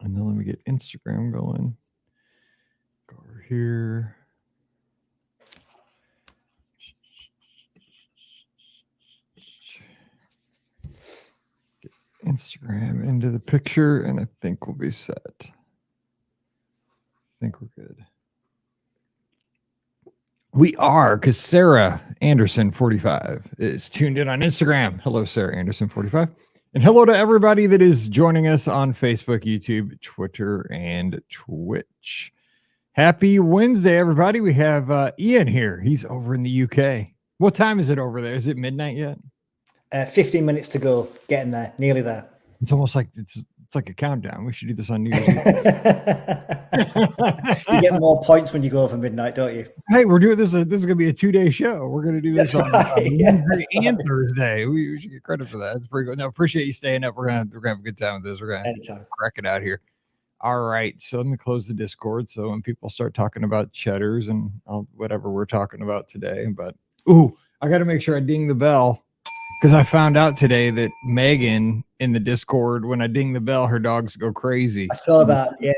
And then let me get Instagram going. Go over here. Get Instagram into the picture, and I think we'll be set. I think we're good. We are, because Sarah Anderson 45 is tuned in on Instagram. Hello, Sarah Anderson 45. And hello to everybody that is joining us on Facebook, YouTube, Twitter, and Twitch. Happy Wednesday, everybody. We have Ian here. He's over in the UK. What time is it over there? Is it midnight yet? 15 minutes to go. Getting there. Nearly there. It's almost like it's like a countdown. We should do this on New Year's Eve. You get more points when you go over midnight, don't you? Hey, we're doing this. This is going to be a 2-day show. We're going to do this on Wednesday and Thursday. We should get credit for that. It's pretty good. No, appreciate you staying up. We're gonna have a good time with this. We're gonna crack it out here. All right. So let me close the Discord. So when people start talking about cheddars and whatever we're talking about today, but I got to make sure I ding the bell. Because I found out today that Megan in the Discord, when I ding the bell, her dogs go crazy. I saw that. Yeah.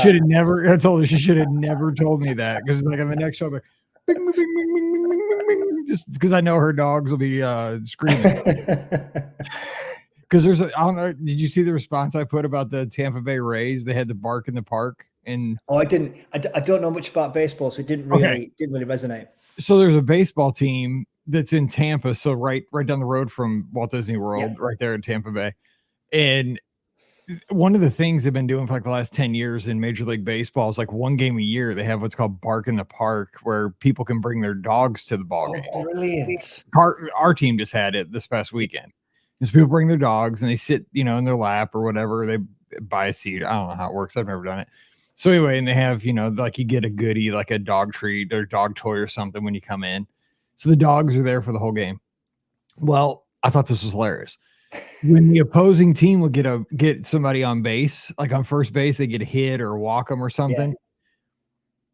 Should have never. I told her she should have never told me that. Because like on the next show, I'm like, bing, bing, bing, bing, bing, bing, bing, bing, just because I know her dogs will be screaming. Because I don't know. Did you see the response I put about the Tampa Bay Rays? They had the bark in the park, and I didn't. I don't know much about baseball, so it didn't really resonate. So there's a baseball team that's in Tampa, so right down the road from Walt Disney World, right there in Tampa Bay. And one of the things they've been doing for like the last 10 years in Major League Baseball is like one game a year. They have what's called Bark in the Park, where people can bring their dogs to the ball game. Brilliant. Our team just had it this past weekend. Just people bring their dogs and they sit, in their lap or whatever. They buy a seat. I don't know how it works. I've never done it. So anyway, and they have, like you get a goodie, like a dog treat or dog toy or something when you come in. So the dogs are there for the whole game. Well, I thought this was hilarious. When the opposing team would get somebody on base, like on first base, they get a hit or walk them or something.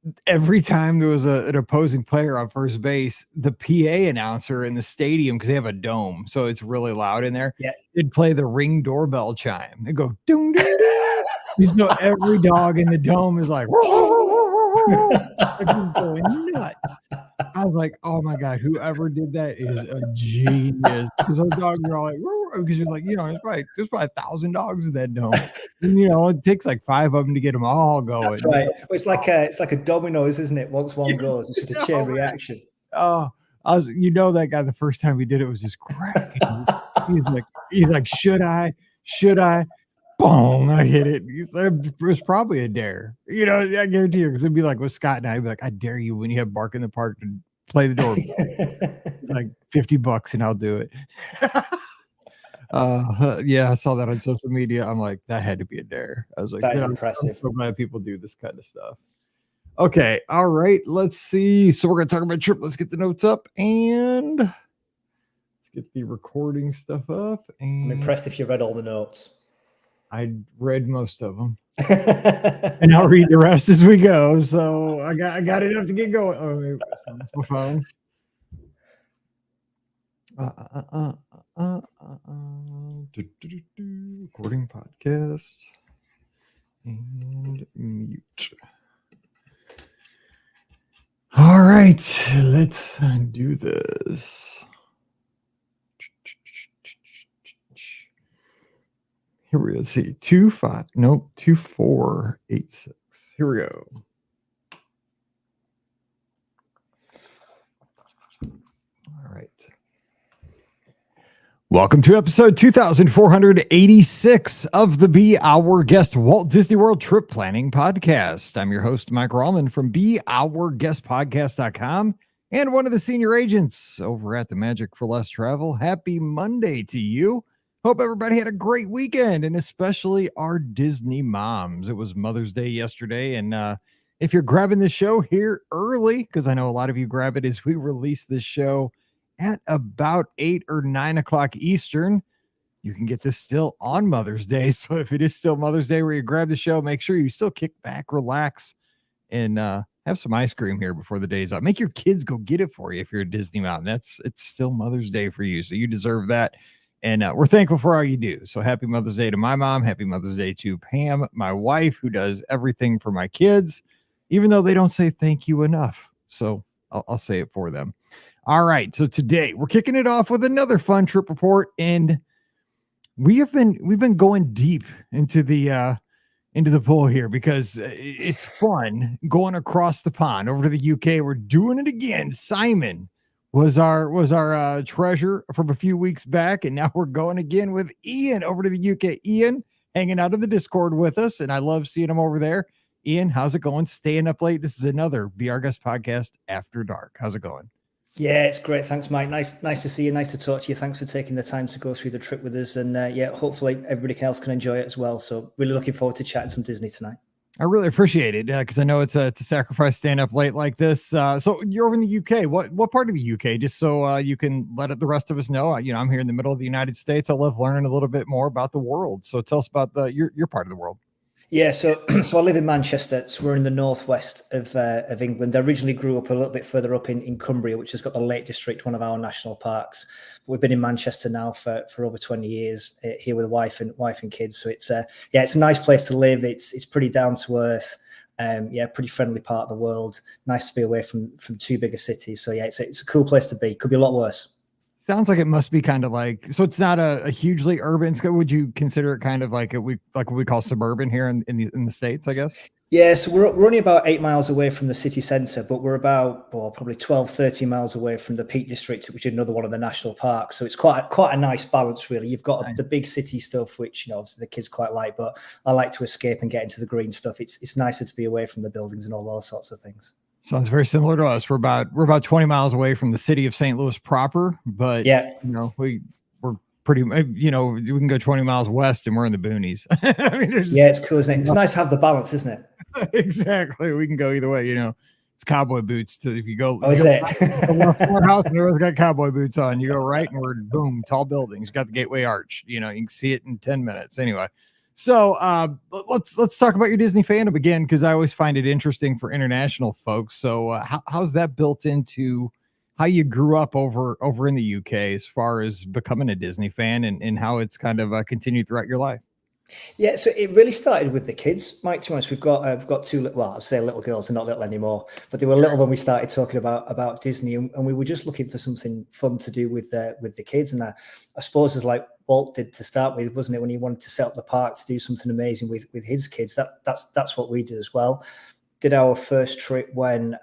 Yeah. Every time there was an opposing player on first base, the PA announcer in the stadium, because they have a dome, so it's really loud in there, it'd play the Ring doorbell chime. It'd go, doom, doom, doom. Every dog in the dome is like, going nuts. I was like, oh my God, whoever did that is a genius. Because those dogs are all like, because you're like, there's probably 1,000 dogs in that dome. And, it takes like 5 of them to get them all going. That's right. Well, it's like a dominoes, isn't it? Once one goes, it's just a chain reaction. Oh, that guy, the first time he did it was just cracking. he's like, should I? Boom, I hit it. It was probably a dare. I guarantee you, because it'd be like with Scott and I'd be like, I dare you when you have Bark in the Park to play the doorbell. It's like $50 and I'll do it. I saw that on social media. I'm like, that had to be a dare. I was like, that's impressive. I'm so glad people do this kind of stuff. Okay, all right, let's see. So we're gonna talk about trip. Let's get the notes up and let's get the recording stuff up. And I'm impressed if you read all the notes. I read most of them, and I'll read the rest as we go. So I got enough to get going. Oh, wait, that's my phone. Recording podcast and mute. All right, let's do this. Here we go. Let's see. 2486. Here we go. All right. Welcome to episode 2486 of the Be Our Guest Walt Disney World Trip Planning Podcast. I'm your host, Mike Rallman from BeOurGuestPodcast.com and one of the senior agents over at the Magic for Less Travel. Happy Monday to you. Hope everybody had a great weekend, and especially our Disney moms. It was Mother's Day yesterday, and if you're grabbing this show here early, because I know a lot of you grab it as we release this show at about 8 or 9 o'clock Eastern, you can get this still on Mother's Day. So if it is still Mother's Day where you grab the show, make sure you still kick back, relax, and have some ice cream here before the day's up. Make your kids go get it for you if you're a Disney mom. It's still Mother's Day for you, so you deserve that. And we're thankful for all you do. So happy Mother's Day to my mom. Happy Mother's Day to Pam, my wife, who does everything for my kids, even though they don't say thank you enough. So I'll say it for them. All right. So today we're kicking it off with another fun trip report. And we've been going deep into the pool here because it's fun going across the pond over to the UK. We're doing it again. Simon was our treasure from a few weeks back, and now we're going again with Ian over to the UK. Ian hanging out in the Discord with us, and I love seeing him over there. Ian, how's it going? Staying up late. This is another Be Our Guest podcast after dark. How's it going? Yeah, it's great. Thanks, Mike. Nice to see you. Nice to talk to you. Thanks for taking the time to go through the trip with us. And hopefully everybody else can enjoy it as well. So really looking forward to chatting some Disney tonight. I really appreciate it because I know it's a sacrifice staying up late like this. So you're over in the UK. What part of the UK? Just so you can let the rest of us know. I'm here in the middle of the United States. I love learning a little bit more about the world. So tell us about your part of the world. Yeah, so I live in Manchester. So we're in the northwest of England. I originally grew up a little bit further up in Cumbria, which has got the Lake District, one of our national parks. We've been in Manchester now for over 20 years here with wife and kids. So it's a nice place to live. It's pretty down to earth. Pretty friendly part of the world. Nice to be away from two bigger cities. So yeah, it's a cool place to be. Could be a lot worse. Sounds like it must be kind of like, so it's not a hugely urban. Would you consider it kind of like what we call suburban here in the States, I guess? Yeah, so we're only about 8 miles away from the city centre, but we're about probably 12, 13 miles away from the Peak District, which is another one of the national parks. So it's quite a nice balance, really. You've got the big city stuff, which obviously the kids quite like, but I like to escape and get into the green stuff. It's nicer to be away from the buildings and all those sorts of things. Sounds very similar to us. We're about 20 miles away from the city of St. Louis proper, but we're pretty, we can go 20 miles west and we're in the boonies. It's cool, isn't it? It's nice to have the balance, isn't it? Exactly. We can go either way, it's cowboy boots if you go. Oh, is it? Our house and everyone's got cowboy boots on. You go right and we're boom, tall buildings. You got the Gateway Arch. You can see it in 10 minutes. Anyway. So let's talk about your Disney fandom again, because I always find it interesting for international folks. So how's that built into how you grew up over in the UK as far as becoming a Disney fan and how it's kind of continued throughout your life? Yeah, so it really started with the kids, Mike. To be honest, we've got two. Well, I'd say little girls. They're not little anymore, but they were little when we started talking about Disney, and we were just looking for something fun to do with the kids. And I suppose it's like Walt did to start with, wasn't it? When he wanted to set up the park to do something amazing with his kids, that's what we did as well. Did our first trip when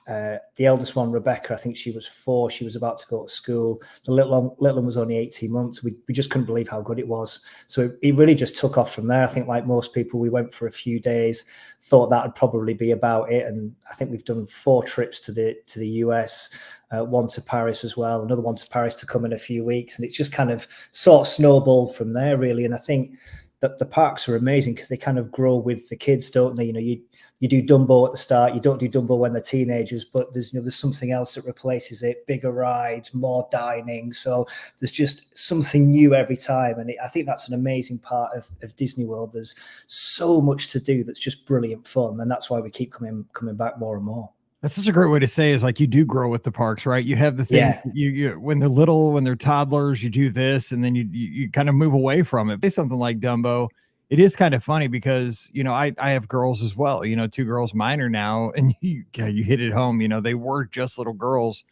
the eldest one, Rebecca, I think she was 4. She was about to go to school. The little one was only 18 months. We just couldn't believe how good it was. So it really just took off from there. I think like most people, we went for a few days, thought that would probably be about it. And I think we've done 4 trips to the US, one to Paris as well, another one to Paris to come in a few weeks. And it's just kind of sort of snowballed from there, really. And I think the parks are amazing because they kind of grow with the kids, don't they? You do Dumbo at the start. You don't do Dumbo when they're teenagers, but there's something else that replaces it. Bigger rides, more dining. So there's just something new every time. And I think that's an amazing part of Disney World. There's so much to do that's just brilliant fun. And that's why we keep coming back more and more. That's such a great way to say is like you do grow with the parks, right? You have the thing you when they're little, when they're toddlers, you do this and then you kind of move away from it. Say something like Dumbo. It is kind of funny because, I have girls as well, 2 girls, mine are now, and you hit it home, they were just little girls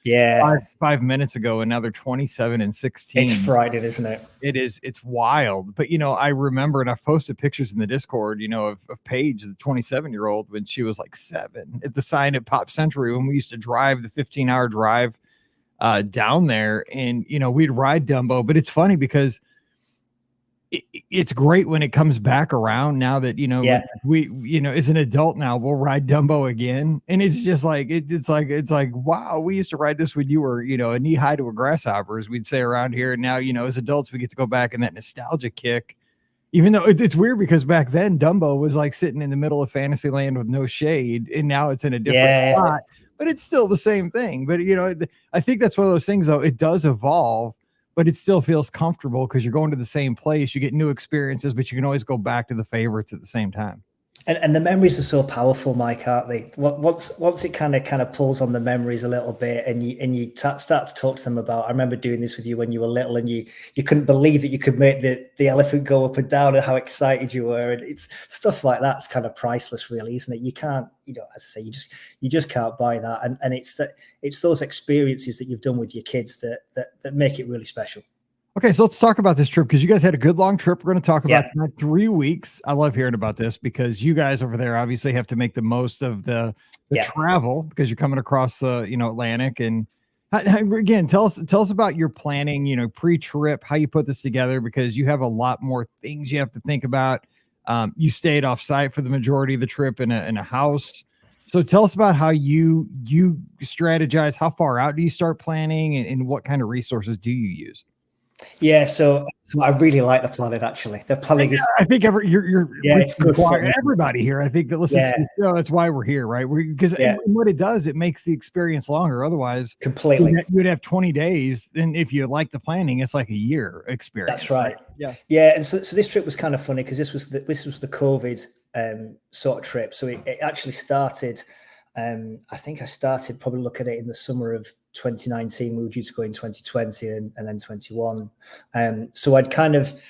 5 minutes ago, and now they're 27 and 16. It's Friday, isn't it? It's wild. But, I remember, and I've posted pictures in the Discord, of Paige, the 27-year-old, when she was like 7 at the sign at Pop Century, when we used to drive the 15-hour drive down there, and, we'd ride Dumbo. But it's funny because it's great when it comes back around now that, we, as an adult now, we'll ride Dumbo again. And it's just like, it's like, wow, we used to ride this when you were, a knee high to a grasshopper, as we'd say around here. And now, as adults, we get to go back in that nostalgia kick, even though it's weird because back then Dumbo was like sitting in the middle of Fantasyland with no shade. And now it's in a different spot, but it's still the same thing. But, I think that's one of those things, though. It does evolve, but it still feels comfortable because you're going to the same place. You get new experiences, but you can always go back to the favorites at the same time. And the memories are so powerful, Mike, aren't they? Once it kind of pulls on the memories a little bit, and you start to talk to them about. I remember doing this with you when you were little, and you couldn't believe that you could make the elephant go up and down, and how excited you were. And it's stuff like that's kind of priceless, really, isn't it? You can't, as I say, you just can't buy that. And it's those experiences that you've done with your kids that make it really special. Okay, so let's talk about this trip, because you guys had a good long trip. We're going to talk about that. 3 weeks. I love hearing about this, because you guys over there obviously have to make the most of the travel, because you're coming across the Atlantic. And again, tell us about your planning, pre-trip, how you put this together, because you have a lot more things you have to think about. You stayed off site for the majority of the trip in a house. So tell us about how you strategize. How far out do you start planning, and what kind of resources do you use? Yeah, so I really like the planning. Actually, the planning is. I think it's good for everybody here. I think that listens to the show, that's why we're here, right? Because what it does, it makes the experience longer. Otherwise, completely, you'd have 20 days. And if you like the planning, it's like a year experience. That's right. Yeah. And so this trip was kind of funny, because this was the COVID sort of trip. So it actually started. I think I started probably looking at it in the summer of 2019. We were due to go in 2020 and then 21. So I'd kind of,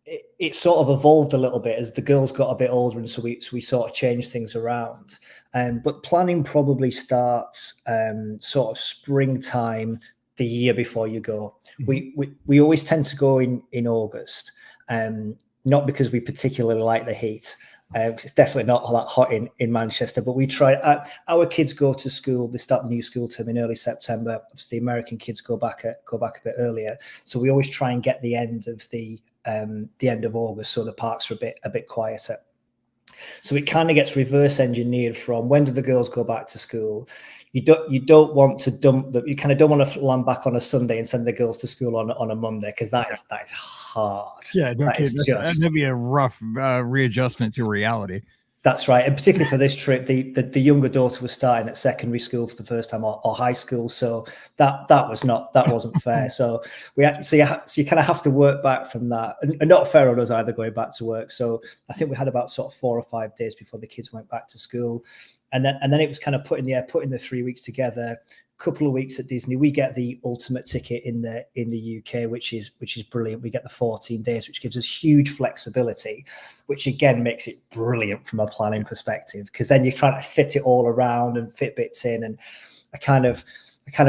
it sort of evolved a little bit as the girls got a bit older, and so we sort of changed things around. But planning probably starts sort of springtime, the year before you go. Mm-hmm. We always tend to go in August, not because we particularly like the heat. It's definitely not all that hot in Manchester, but we try. Our kids go to school; they start new school term in early September. Obviously, American kids go back a bit earlier, so we always try and get the end of August, so the parks are a bit quieter. So it kind of gets reverse engineered from when do the girls go back to school. You don't want to dump them. You kind of don't want to land back on a Sunday and send the girls to school on a Monday, because that is hard. Yeah, that'd be a rough readjustment to reality. That's right, and particularly for this trip, the younger daughter was starting at secondary school for the first time, or high school, so that wasn't fair. So you kind of have to work back from that, and not fair on us either going back to work. So I think we had about sort of 4 or 5 days before the kids went back to school. And then it was kind of putting the 3 weeks together. Couple of weeks at Disney. We get the ultimate ticket in the UK, which is brilliant. We get the 14 days, which gives us huge flexibility, which again makes it brilliant from a planning perspective, because then you're trying to fit it all around and fit bits in. And I kind of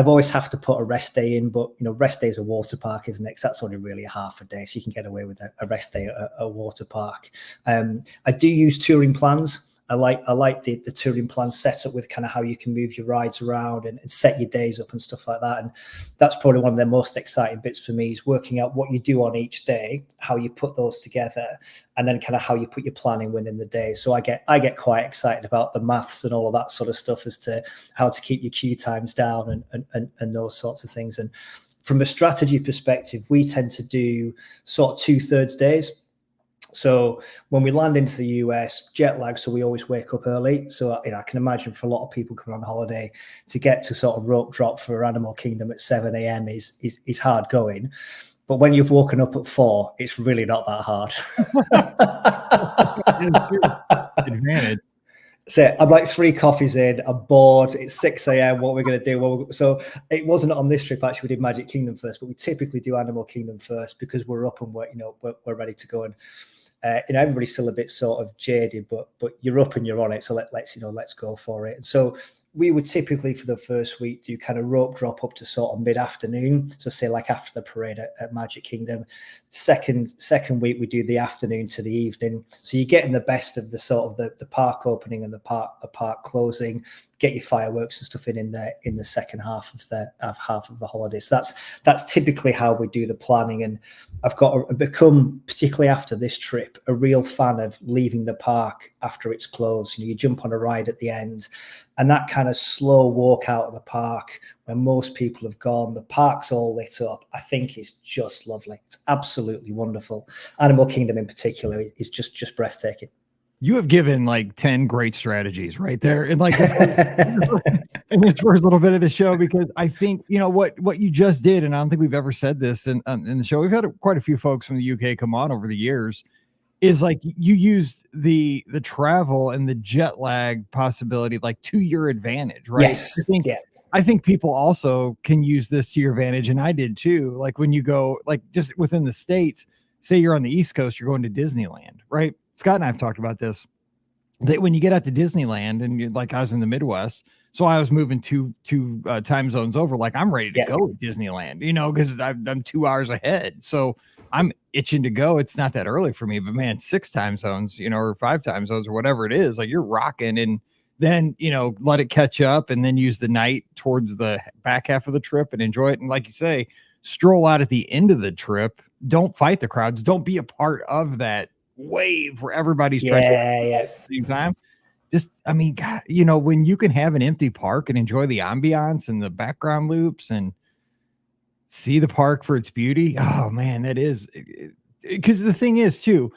always have to put a rest day in, but rest day is a water park, isn't it? 'Cause that's only really a half a day, so you can get away with a rest day at a water park. I do use touring plans. I like the touring plan set up with kind of how you can move your rides around and set your days up and stuff like that. And that's probably one of the most exciting bits for me, is working out what you do on each day, how you put those together, and then kind of how you put your planning within the day. So I get quite excited about the maths and all of that sort of stuff as to how to keep your queue times down and those sorts of things. And from a strategy perspective, we tend to do sort of 2/3 days. So when we land into the US, jet lag, so we always wake up early. So I can imagine for a lot of people coming on holiday, to get to sort of rope drop for Animal Kingdom at 7 a.m. is hard going. But when you've woken up at 4, it's really not that hard. Advantage. So I'm like 3 coffees in, I'm bored, it's 6 a.m. What we're going to do? So it wasn't on this trip, actually. We did Magic Kingdom first, but we typically do Animal Kingdom first, because we're up and we're ready to go. And everybody's still a bit sort of jaded, but you're up and you're on it. So let's go for it. And so we would typically for the first week do kind of rope drop up to sort of mid-afternoon. So say like after the parade at Magic Kingdom. Second week we do the afternoon to the evening. So you're getting the best of the sort of the park opening and the park closing. Get your fireworks and stuff in the second half of the holidays. So that's typically how we do the planning. And I've become, particularly after this trip, a real fan of leaving the park after it's closed. You jump on a ride at the end, and that kind of slow walk out of the park when most people have gone, the park's all lit up. I think it's just lovely. It's absolutely wonderful. Animal Kingdom in particular is just breathtaking. You have given like 10 great strategies right there in like in this first little bit of the show, because I think, what you just did, and I don't think we've ever said this in the show. We've had quite a few folks from the UK come on over the years. is like you used the travel and the jet lag possibility like to your advantage, right? Yes. I think people also can use this to your advantage, and I did too. Like when you go, like just within the states, say you're on the East Coast, you're going to Disneyland, right? Scott and I have talked about this. That when you get out to Disneyland, and you're like, I was in the Midwest, so I was moving two time zones over. Like I'm ready to go to Disneyland, you know, because I'm 2 hours ahead, so I'm itching to go. It's not that early for me, but man, 6 time zones, you know, or 5 time zones or whatever it is, like you're rocking. And then, you know, let it catch up and then use the night towards the back half of the trip and enjoy it. And like you say, stroll out at the end of the trip. Don't fight the crowds. Don't be a part of that wave where everybody's trying to at the same time. Just, I mean, God, you know, when you can have an empty park and enjoy the ambiance and the background loops and see the park for its beauty. Oh man, that is, because the thing is too,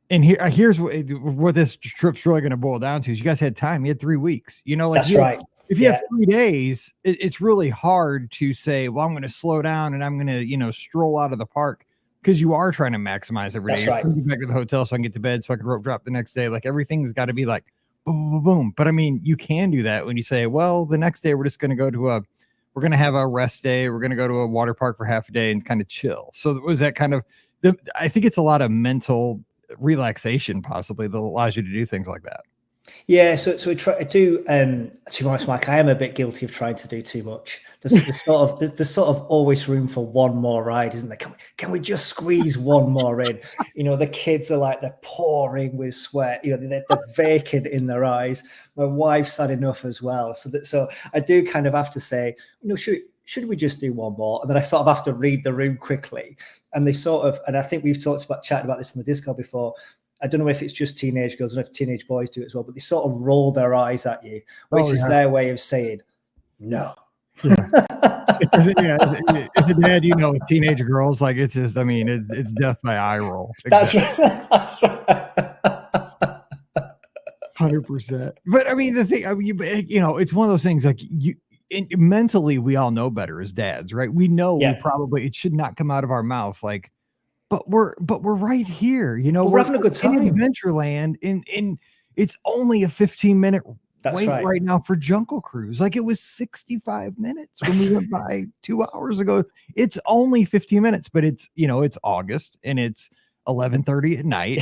and here's what this trip's really going to boil down to is you guys had time. You had 3 weeks, you know, like that's right. If you have 3 days, it's really hard to say, well, I'm going to slow down and I'm going to, you know, stroll out of the park, because you are trying to maximize every day. That's right. Get back to the hotel so I can get to bed so I can rope drop the next day. Like everything's got to be like boom, boom, boom. But I mean, you can do that when you say, well, the next day we're just going to go to we're going to have a rest day. We're going to go to a water park for half a day and kind of chill. So was that kind of I think it's a lot of mental relaxation possibly that allows you to do things like that. Yeah, so we try to do. To be honest, Mike, I am a bit guilty of trying to do too much. There's sort of always room for one more ride, isn't there? Can we just squeeze one more in? You know, the kids are like, they're pouring with sweat. You know, they're vacant in their eyes. My wife's had enough as well. So I do kind of have to say, you know, should we just do one more? And then I sort of have to read the room quickly. And they sort of, and I think we've chatted about this in the Discord before. I don't know if it's just teenage girls, I don't know if teenage boys do it as well, but they sort of roll their eyes at you, which is their way of saying no. Yeah. As a dad, you know, with teenage girls, like it's just, I mean, it's death by eye roll. Exactly. That's right. 100%. But I mean, the thing, I mean, you know, it's one of those things like mentally, we all know better as dads, right? We know it should not come out of our mouth like, but we're right here, you know, we're having a good time in Adventureland, and it's only a 15-minute wait right now for Jungle Cruise. Like it was 65 minutes when we went by 2 hours ago. It's only 15 minutes, but it's, you know, it's August and it's 11:30 at night.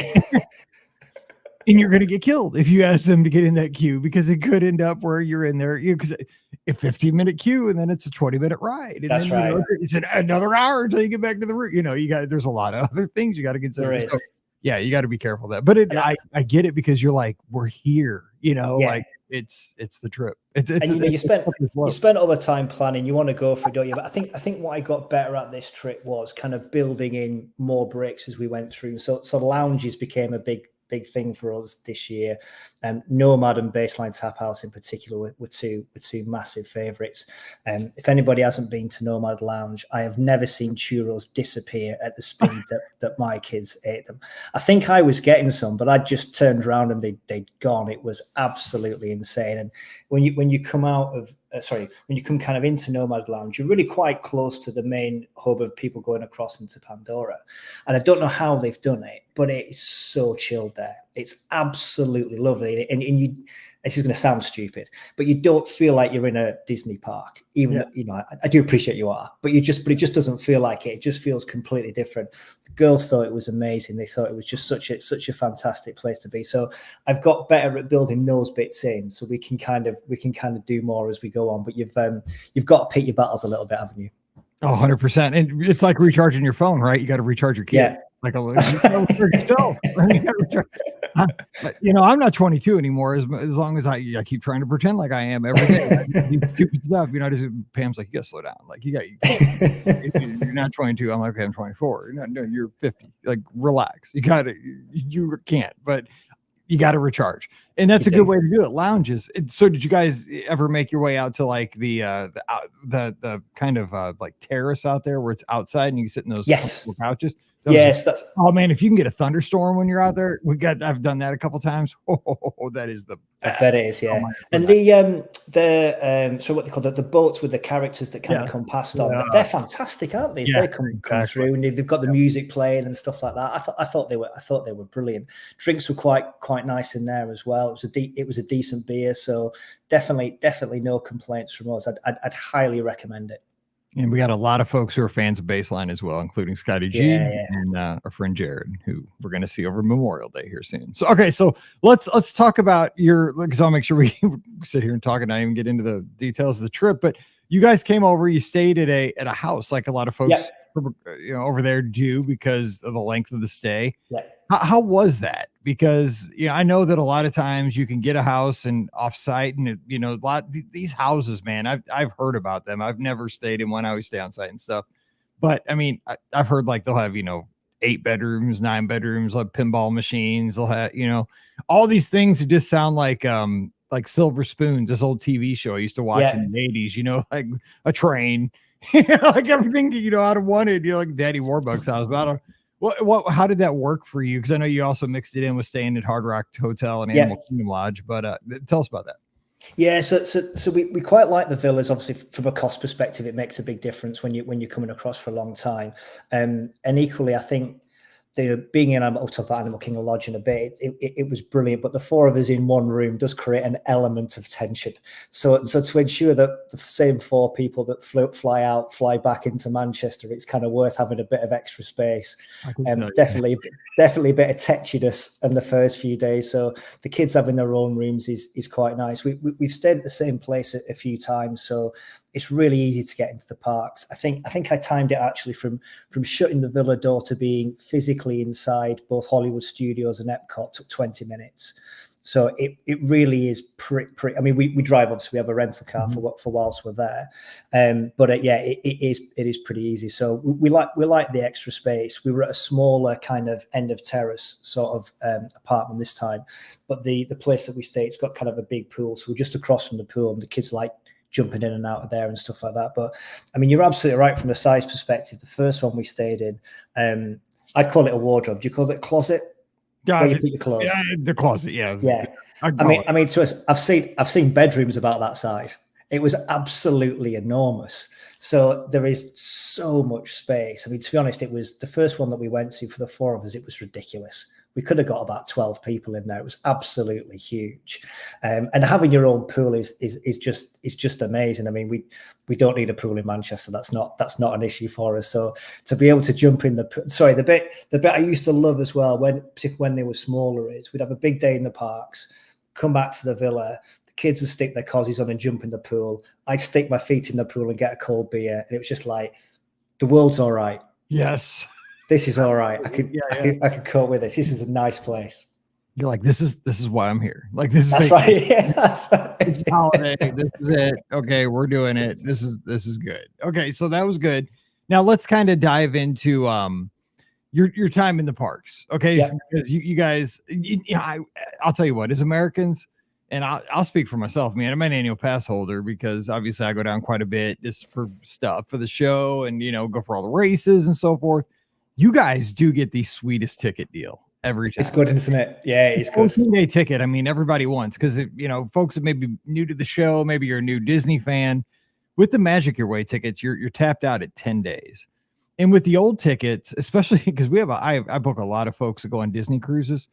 And you're going to get killed if you ask them to get in that queue, because it could end up where you're in there, because a 15-minute queue and then it's a 20-minute ride. And that's then, right. You know, it's another hour until you get back to the route. You know, there's a lot of other things you got to consider. Right. So, yeah, you got to be careful of that. But I get it, because you're like, we're here, you know, like it's the trip. And you know, you spent all the time planning. You want to go for it, don't you? But I think what I got better at this trip was kind of building in more breaks as we went through. So lounges became a big thing for us this year. Nomad and Baseline Tap House in particular were two massive favorites. If anybody hasn't been to Nomad Lounge, I have never seen churros disappear at the speed that my kids ate them. I think I was getting some, but I just turned around and they'd gone. It was absolutely insane. And when you come out of when you come kind of into Nomad Lounge, you're really quite close to the main hub of people going across into Pandora. And I don't know how they've done it, but it is so chilled there. It's absolutely lovely. And you, this is going to sound stupid, but you don't feel like you're in a Disney park, even though, you know, I do appreciate you are, but it just doesn't feel like it. It just feels completely different. The girls thought it was amazing. They thought it was just such a fantastic place to be. So I've got better at building those bits in, so we can kind of do more as we go on. But you've got to pick your battles a little bit, haven't you? Oh, 100%. And it's like recharging your phone, right? You got to recharge your kid. Yeah. Like you know, I'm not 22 anymore. As long as I keep trying to pretend like I am every day. Stupid stuff, you know. Pam's like, you gotta slow down. Like you're not 22. I'm like, okay, I'm 24. No, you're 50. Like relax. You can't. But you got to recharge, and that's a good way to do it. Lounges. So, did you guys ever make your way out to like the kind of like terrace out there where it's outside and you can sit in those couches? Yes, that's. Oh man, if you can get a thunderstorm when you're out there, I've done that a couple times. Oh, that is the best. I bet it is, yeah. Oh, and so what they call the boats with the characters that kind of come past on, they're fantastic, aren't they? Yeah, They come through, and they've got the music playing and stuff like that. I thought they were brilliant. Drinks were quite nice in there as well. It was a decent beer, so definitely no complaints from us. I'd highly recommend it. And we got a lot of folks who are fans of Baseline as well, including Scotty G and our friend Jared, who we're going to see over Memorial Day here soon. So, okay, so let's talk about because I'll make sure we sit here and talk and not even get into the details of the trip. But you guys came over, you stayed at a house like a lot of folks over there do because of the length of the stay. Yeah. How was that? Because I know that a lot of times you can get a house and offsite, and these houses, man, I've heard about them. I've never stayed in one. I always stay on site and stuff. But I mean, I've heard like they'll have 8 bedrooms, 9 bedrooms, like pinball machines. They'll have all these things that just sound like Silver Spoons, this old TV show I used to watch in the 80s. Like a train, like everything out of wanted. Like Daddy Warbucks house, but I don't. How did that work for you? Because I know you also mixed it in with staying at Hard Rock Hotel and Animal Kingdom Lodge, but tell us about that. Yeah, so we quite like the villas. Obviously, from a cost perspective, it makes a big difference when you're coming across for a long time. And equally, I think being in Animal Kingdom Lodge in a bit, it was brilliant. But the 4 of us in one room does create an element of tension. So to ensure that the same 4 people that fly back into Manchester, it's kind of worth having a bit of extra space. Definitely a bit of tetchiness in the first few days. So the kids having their own rooms is quite nice. We've stayed at the same place a few times, so it's really easy to get into the parks. I think I timed it actually from shutting the villa door to being physically inside both Hollywood Studios and Epcot took 20 minutes. So it really is pretty. I mean, we drive, obviously we have a rental car for whilst we're there, but it is pretty easy. So we like the extra space. We were at a smaller kind of end of terrace sort of apartment this time, but the place that we stay, it's got kind of a big pool. So we're just across from the pool, and the kids like jumping in and out of there and stuff like that. But I mean, you're absolutely right from a size perspective. The first one we stayed in, I'd call it a wardrobe. Do you call it a closet? Yeah, where you put your clothes. Yeah, the closet. Yeah, yeah. I mean, to us, I've seen bedrooms about that size. It was absolutely enormous. So there is so much space. I mean, to be honest, it was the first one that we went to for the 4 of us. It was ridiculous. We could have got about 12 people in there. It was absolutely huge. And having your own pool is just amazing. I mean, we don't need a pool in Manchester. That's not an issue for us. So to be able to jump in the bit I used to love as well, particularly when they were smaller, is we'd have a big day in the parks, come back to the villa, the kids would stick their cozies on and jump in the pool. I'd stick my feet in the pool and get a cold beer. And it was just like, the world's all right. Yes. This is all right. I could cope with this. This is a nice place. You're like, this is why I'm here. Like, this is that's right. Yeah, that's right. It's holiday. This is it. Okay, we're doing it. This is good. Okay, so that was good. Now let's kind of dive into your time in the parks. Okay, so because you guys, I'll tell you what, as Americans, and I'll speak for myself, man. I'm an annual pass holder because obviously I go down quite a bit just for stuff for the show and go for all the races and so forth. You guys do get the sweetest ticket deal every time. It's good, isn't it? Yeah, it's good. 14-day ticket. I mean, everybody wants, because folks that may be new to the show, maybe you're a new Disney fan. With the Magic Your Way tickets, you're tapped out at 10 days. And with the old tickets, especially because I book a lot of folks that go on Disney cruises.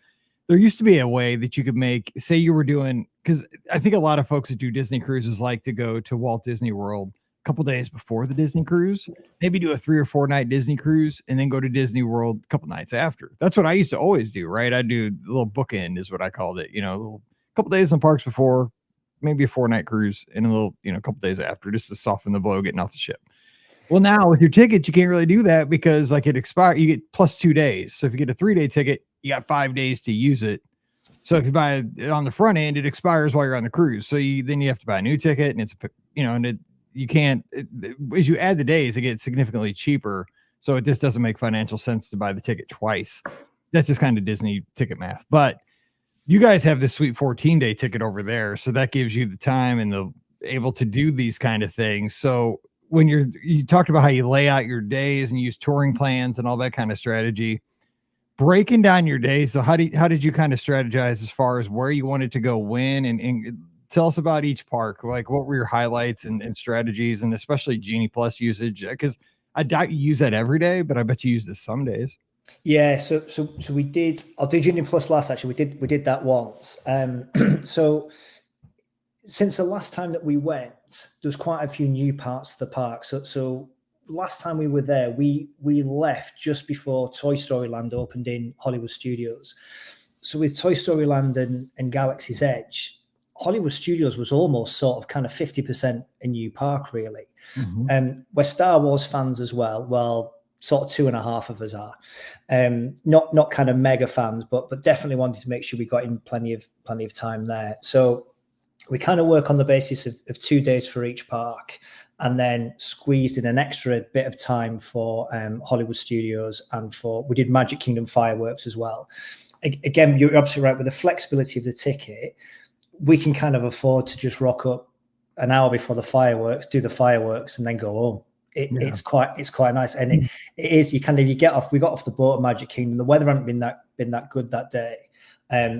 There used to be a way that you could make, say you were doing, because I think a lot of folks that do Disney cruises like to go to Walt Disney World couple days before the Disney cruise, maybe do a 3 or 4 night Disney cruise and then go to Disney World a couple nights after. That's what I used to always do, right? I do a little bookend is what I called it, a little couple days in parks before, maybe a 4-night cruise and a little, couple days after, just to soften the blow getting off the ship. Well, now with your ticket, you can't really do that because like it expires, you get plus 2 days. So if you get a 3-day ticket, you got 5 days to use it. So if you buy it on the front end, it expires while you're on the cruise. So then you have to buy a new ticket, and it's, you can't, as you add the days, it gets significantly cheaper. So it just doesn't make financial sense to buy the ticket twice. That's just kind of Disney ticket math. But you guys have this sweet 14-day ticket over there. So that gives you the time and the able to do these kind of things. So when you talked about how you lay out your days and use touring plans and all that kind of strategy, breaking down your days. So how did you kind of strategize as far as where you wanted to go when, and tell us about each park? Like, what were your highlights and strategies, and especially Genie Plus usage? Because I doubt you use that every day, but I bet you use it some days. Yeah, so we did. I'll do Genie Plus last. Actually, we did that once. So since the last time that we went, there was quite a few new parts of the park. So last time we were there, we left just before Toy Story Land opened in Hollywood Studios. So with Toy Story Land and Galaxy's Edge, Hollywood Studios was almost sort of kind of 50% a new park, really. We're Star Wars fans as well. Well, sort of 2.5 of us are. Not kind of mega fans, but definitely wanted to make sure we got in plenty of time there. So we kind of work on the basis of 2 days for each park, and then squeezed in an extra bit of time for Hollywood Studios, and we did Magic Kingdom fireworks as well. Again, you're absolutely right. With the flexibility of the ticket, we can kind of afford to just rock up an hour before the fireworks, do the fireworks, and then go home. It's quite nice, and it is. You get off. We got off the boat at Magic Kingdom. The weather hadn't been that good that day.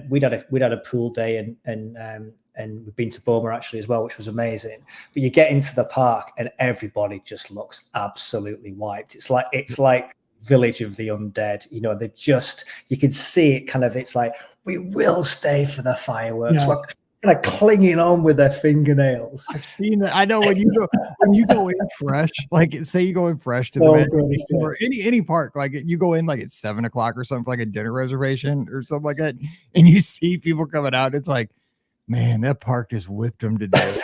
We'd had a pool day, and we've been to Boma actually as well, which was amazing. But you get into the park and everybody just looks absolutely wiped. It's like Village of the Undead. You know, you can see it kind of. It's like, we will stay for the fireworks. Yeah. We're kind of clinging on with their fingernails. I've seen that. I know when you go in fresh, like say you go in fresh to so the or any park, like you go in like at 7:00 or something, like a dinner reservation or something like that, and you see people coming out. It's like, man, that park just whipped them to death.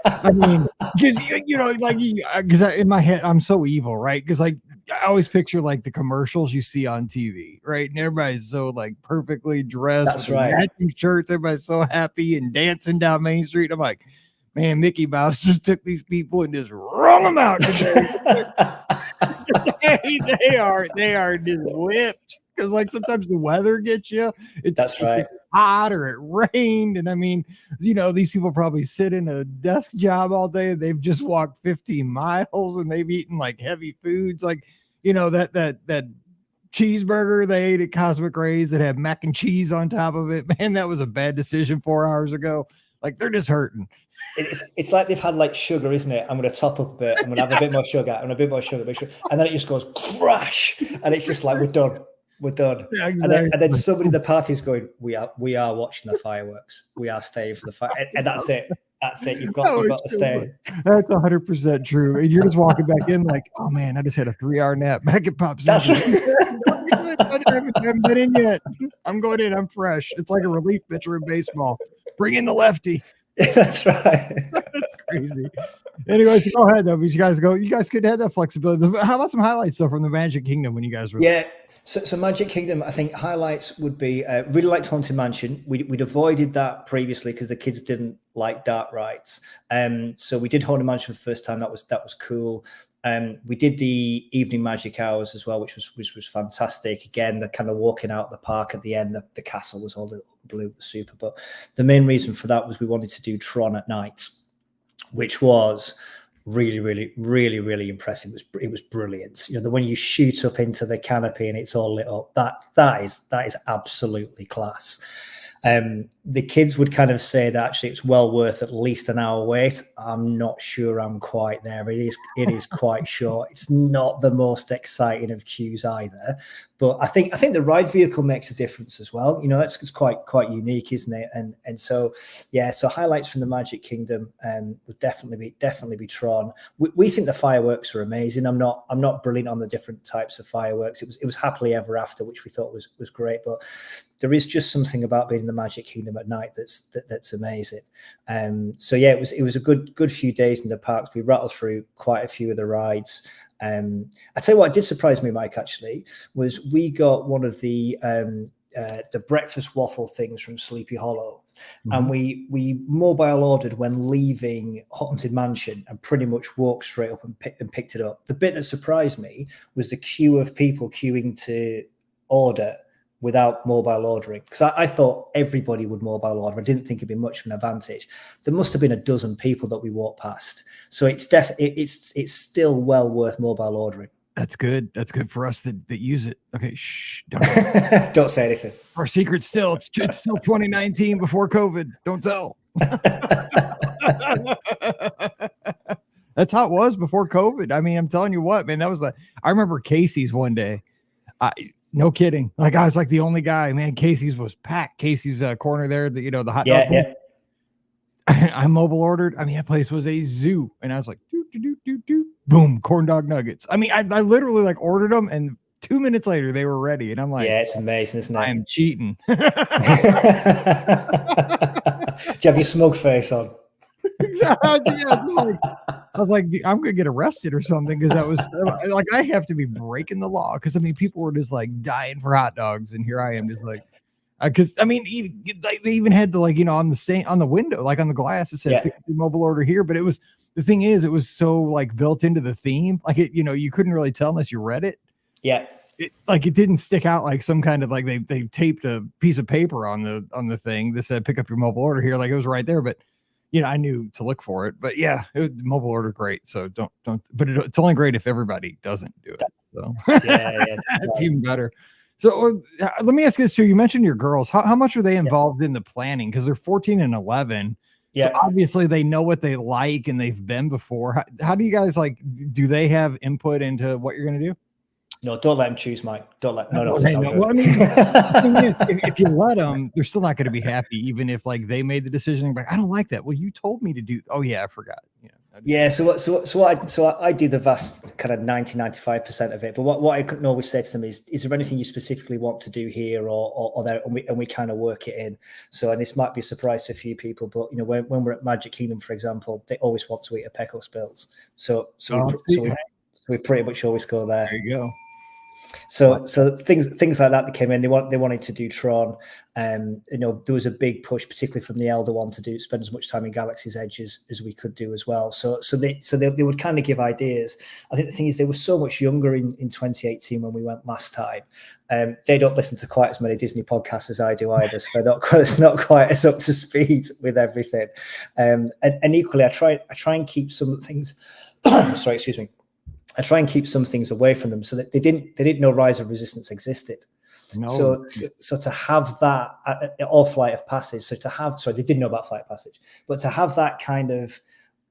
I mean, because because in my head I'm so evil, right? Because like I always picture like the commercials you see on TV, right? And everybody's so like perfectly dressed. That's right. Matching shirts, everybody's so happy and dancing down Main Street. I'm like, man, Mickey Mouse just took these people and just wrung them out today. they are just whipped. Because like sometimes the weather gets you. That's right. It's hot or it rained, and I mean, these people probably sit in a desk job all day. They've just walked 50 miles and they've eaten like heavy foods, like that cheeseburger they ate at Cosmic Rays that had mac and cheese on top of it. Man, that was a bad decision 4 hours ago. Like they're just hurting. It's like they've had like sugar, isn't it? I'm going to top up a bit. I'm going to have a bit more sugar and a bit more sugar, and then it just goes crash, and it's just like we're done. Yeah, exactly. and then somebody in the party is going, we are watching the fireworks. We are staying for the fire, and that's it. That's it. You've got to stay. That's 100% true. And you're just walking back in like, oh man, I just had a 3-hour nap back at Pop's. That's right. I haven't been in yet. I'm going in. I'm fresh. It's like a relief pitcher in baseball. Bring in the lefty. That's right. That's crazy. Anyways, go ahead though. You guys could have that flexibility. How about some highlights though from the Magic Kingdom when you guys were? Yeah. So Magic Kingdom, I think highlights would be really liked Haunted Mansion. We'd avoided that previously because the kids didn't like dark rides. So we did Haunted Mansion for the first time. That was cool. We did the evening magic hours as well, which was fantastic. Again, the kind of walking out the park at the end, the castle was all little blue, super. But the main reason for that was we wanted to do Tron at night, which was really, really, really, really impressive. It was brilliant. When you shoot up into the canopy and it's all lit up, that is absolutely class. The kids would kind of say that actually it's well worth at least an hour wait. I'm not sure I'm quite there. It is quite short. It's not the most exciting of queues either, but I think the ride vehicle makes a difference as well. It's quite unique, isn't it? And so yeah, so highlights from the Magic Kingdom would definitely be Tron. We think the fireworks are amazing. I'm not brilliant on the different types of fireworks. It was Happily Ever After, which we thought was great, but there is just something about being in the Magic Kingdom at night that's amazing. So yeah, it was a good few days in the parks. We rattled through quite a few of the rides. I tell you what, it did surprise me, Mike, actually, was we got one of the breakfast waffle things from Sleepy Hollow. Mm-hmm. And we mobile ordered when leaving Haunted Mansion and pretty much walked straight up and picked it up. The bit that surprised me was the queue of people queuing to order without mobile ordering, because I thought everybody would mobile order. I didn't think it'd be much of an advantage. There must have been a dozen people that we walked past. So it's it's still well worth mobile ordering. That's good. That's good for us that use it. Okay, shh. Don't say anything. Our secret still, it's still 2019 before COVID. Don't tell. That's how it was before COVID. I mean, I'm telling you what, man, I remember Casey's one day. No kidding. Like, I was like the only guy, man. Casey's was packed. Casey's corner there, the hot dog. Yeah. I mobile ordered. I mean, that place was a zoo. And I was like, boom, corn dog nuggets. I mean, I literally like ordered them, and 2 minutes later they were ready. And I'm like, yeah, it's amazing, isn't it? I am cheating. Do you have your smug face on? Exactly. Yeah, I was like, I'm gonna get arrested or something, because that was like, I have to be breaking the law, because I mean, people were just like dying for hot dogs, and here I am just like, because I mean, they even had to, like, on the window, like on the glass, it said pick up your mobile order here. But the thing is, it was so like built into the theme, like you couldn't really tell unless you read it. Yeah. It didn't stick out like some kind of, like, they taped a piece of paper on the thing that said pick up your mobile order here, like it was right there. But I knew to look for it. But yeah, mobile order great. So don't. But it's only great if everybody doesn't do it. So yeah, that's even better. So let me ask this too. You mentioned your girls. How much are they involved in the planning? Because they're 14 and 11. Yeah. So obviously they know what they like and they've been before. How do you guys, like, do they have input into what you're going to do? No, don't let them choose, Mike. Don't let. No. Well, I mean, the thing is, if you let them, they're still not going to be happy, even if, like, they made the decision. Like, I don't like that. Well, you told me to do. Oh yeah, I forgot. Yeah. So I do the vast kind of 90-95% of it. But what I can always say to them is there anything you specifically want to do here or there? And we kind of work it in. So, and this might be a surprise to a few people, but when we're at Magic Kingdom, for example, they always want to eat a Pecos Bills. So we pretty much always go there. There you go. So things like that came in. They wanted to do Tron. There was a big push, particularly from the elder one, to spend as much time in Galaxy's Edge as we could do as well. So they would kind of give ideas. I think the thing is, they were so much younger in 2018 when we went last time. They don't listen to quite as many Disney podcasts as I do either, so it's not quite as up to speed with everything. And equally, I try and keep some things. Sorry, excuse me. I try and keep some things away from them, so that they didn't know Rise of Resistance existed. No. So to have that or Flight of Passage. They didn't know about Flight of Passage, but to have that kind of,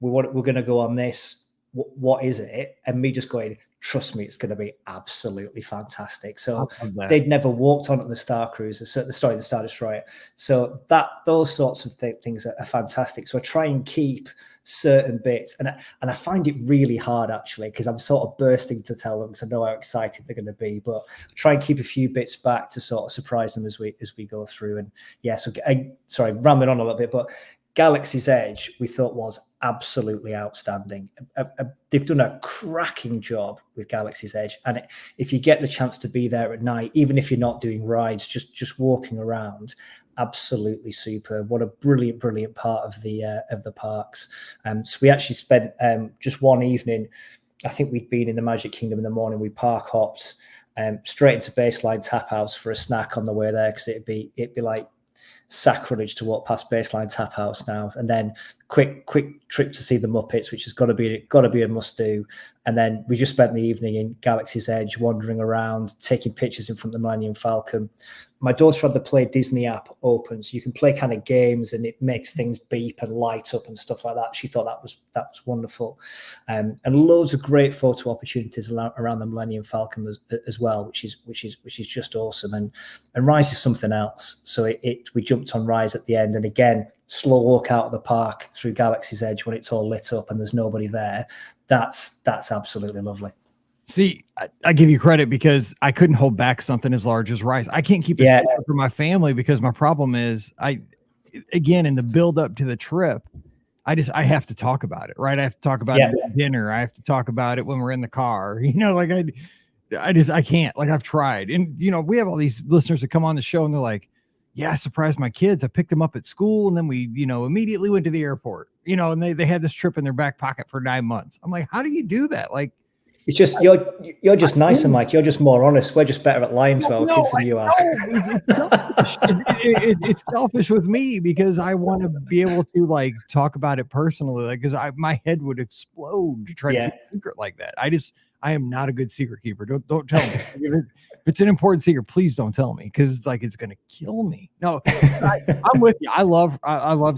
we're going to go on this. What is it? And me just going, trust me, it's going to be absolutely fantastic. So they'd never walked onto the Star Cruiser, the Star Destroyer. So those sorts of things are fantastic. So I try and keep certain bits, and I find it really hard, actually, because I'm sort of bursting to tell them, because I know how excited they're going to be, but I try and keep a few bits back to sort of surprise them as we go through. And yeah, so sorry, rambling on a little bit, but Galaxy's Edge we thought was absolutely outstanding. They've done a cracking job with Galaxy's Edge, and if you get the chance to be there at night, even if you're not doing rides, just walking around, absolutely superb. What a brilliant part of the parks. So we actually spent just one evening. I think we'd been in the Magic Kingdom in the morning. We park hopped straight into Baseline Tap House for a snack on the way there, because it'd be like sacrilege to walk past Baseline Tap House now. And then quick trip to see the Muppets, which has got to be a must do. And then we just spent the evening in Galaxy's Edge, wandering around, taking pictures in front of the Millennium Falcon. My daughter had the Play Disney app open, so you can play kind of games and it makes things beep and light up and stuff like that. She thought that was wonderful. And loads of great photo opportunities around the Millennium Falcon as well, which is just awesome. And Rise is something else. So we jumped on Rise at the end, and again, slow walk out of the park through Galaxy's Edge when it's all lit up and there's nobody there. That's absolutely lovely. See, I give you credit, because I couldn't hold back something as large as Rise. I can't keep it secret for my family, because my problem is, in the build up to the trip, I have to talk about it, right? I have to talk about it at dinner. I have to talk about it when we're in the car, like I can't, like, I've tried. And, we have all these listeners that come on the show and they're like, yeah, I surprised my kids. I picked them up at school, and then we, immediately went to the airport, and they had this trip in their back pocket for 9 months. I'm like, how do you do that? Like, It's just you're just nicer, Mike. You're just more honest. We're just better at lying to our kids than you are. It's selfish with me because I want to be able to like talk about it personally, like because my head would explode to try to keep a secret like that. I am not a good secret keeper. Don't tell me. If it's an important secret, please don't tell me because like it's gonna kill me. No, I'm with you. I love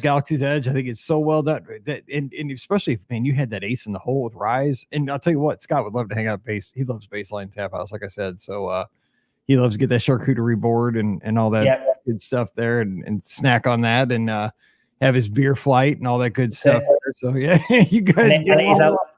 Galaxy's Edge. I think it's so well done. And especially if you had that ace in the hole with Rise. And I'll tell you what, Scott would love to hang out base. He loves Baseline Tap House, like I said. So he loves to get that charcuterie board and all that good stuff there and snack on that and have his beer flight and all that good stuff there. So yeah, you guys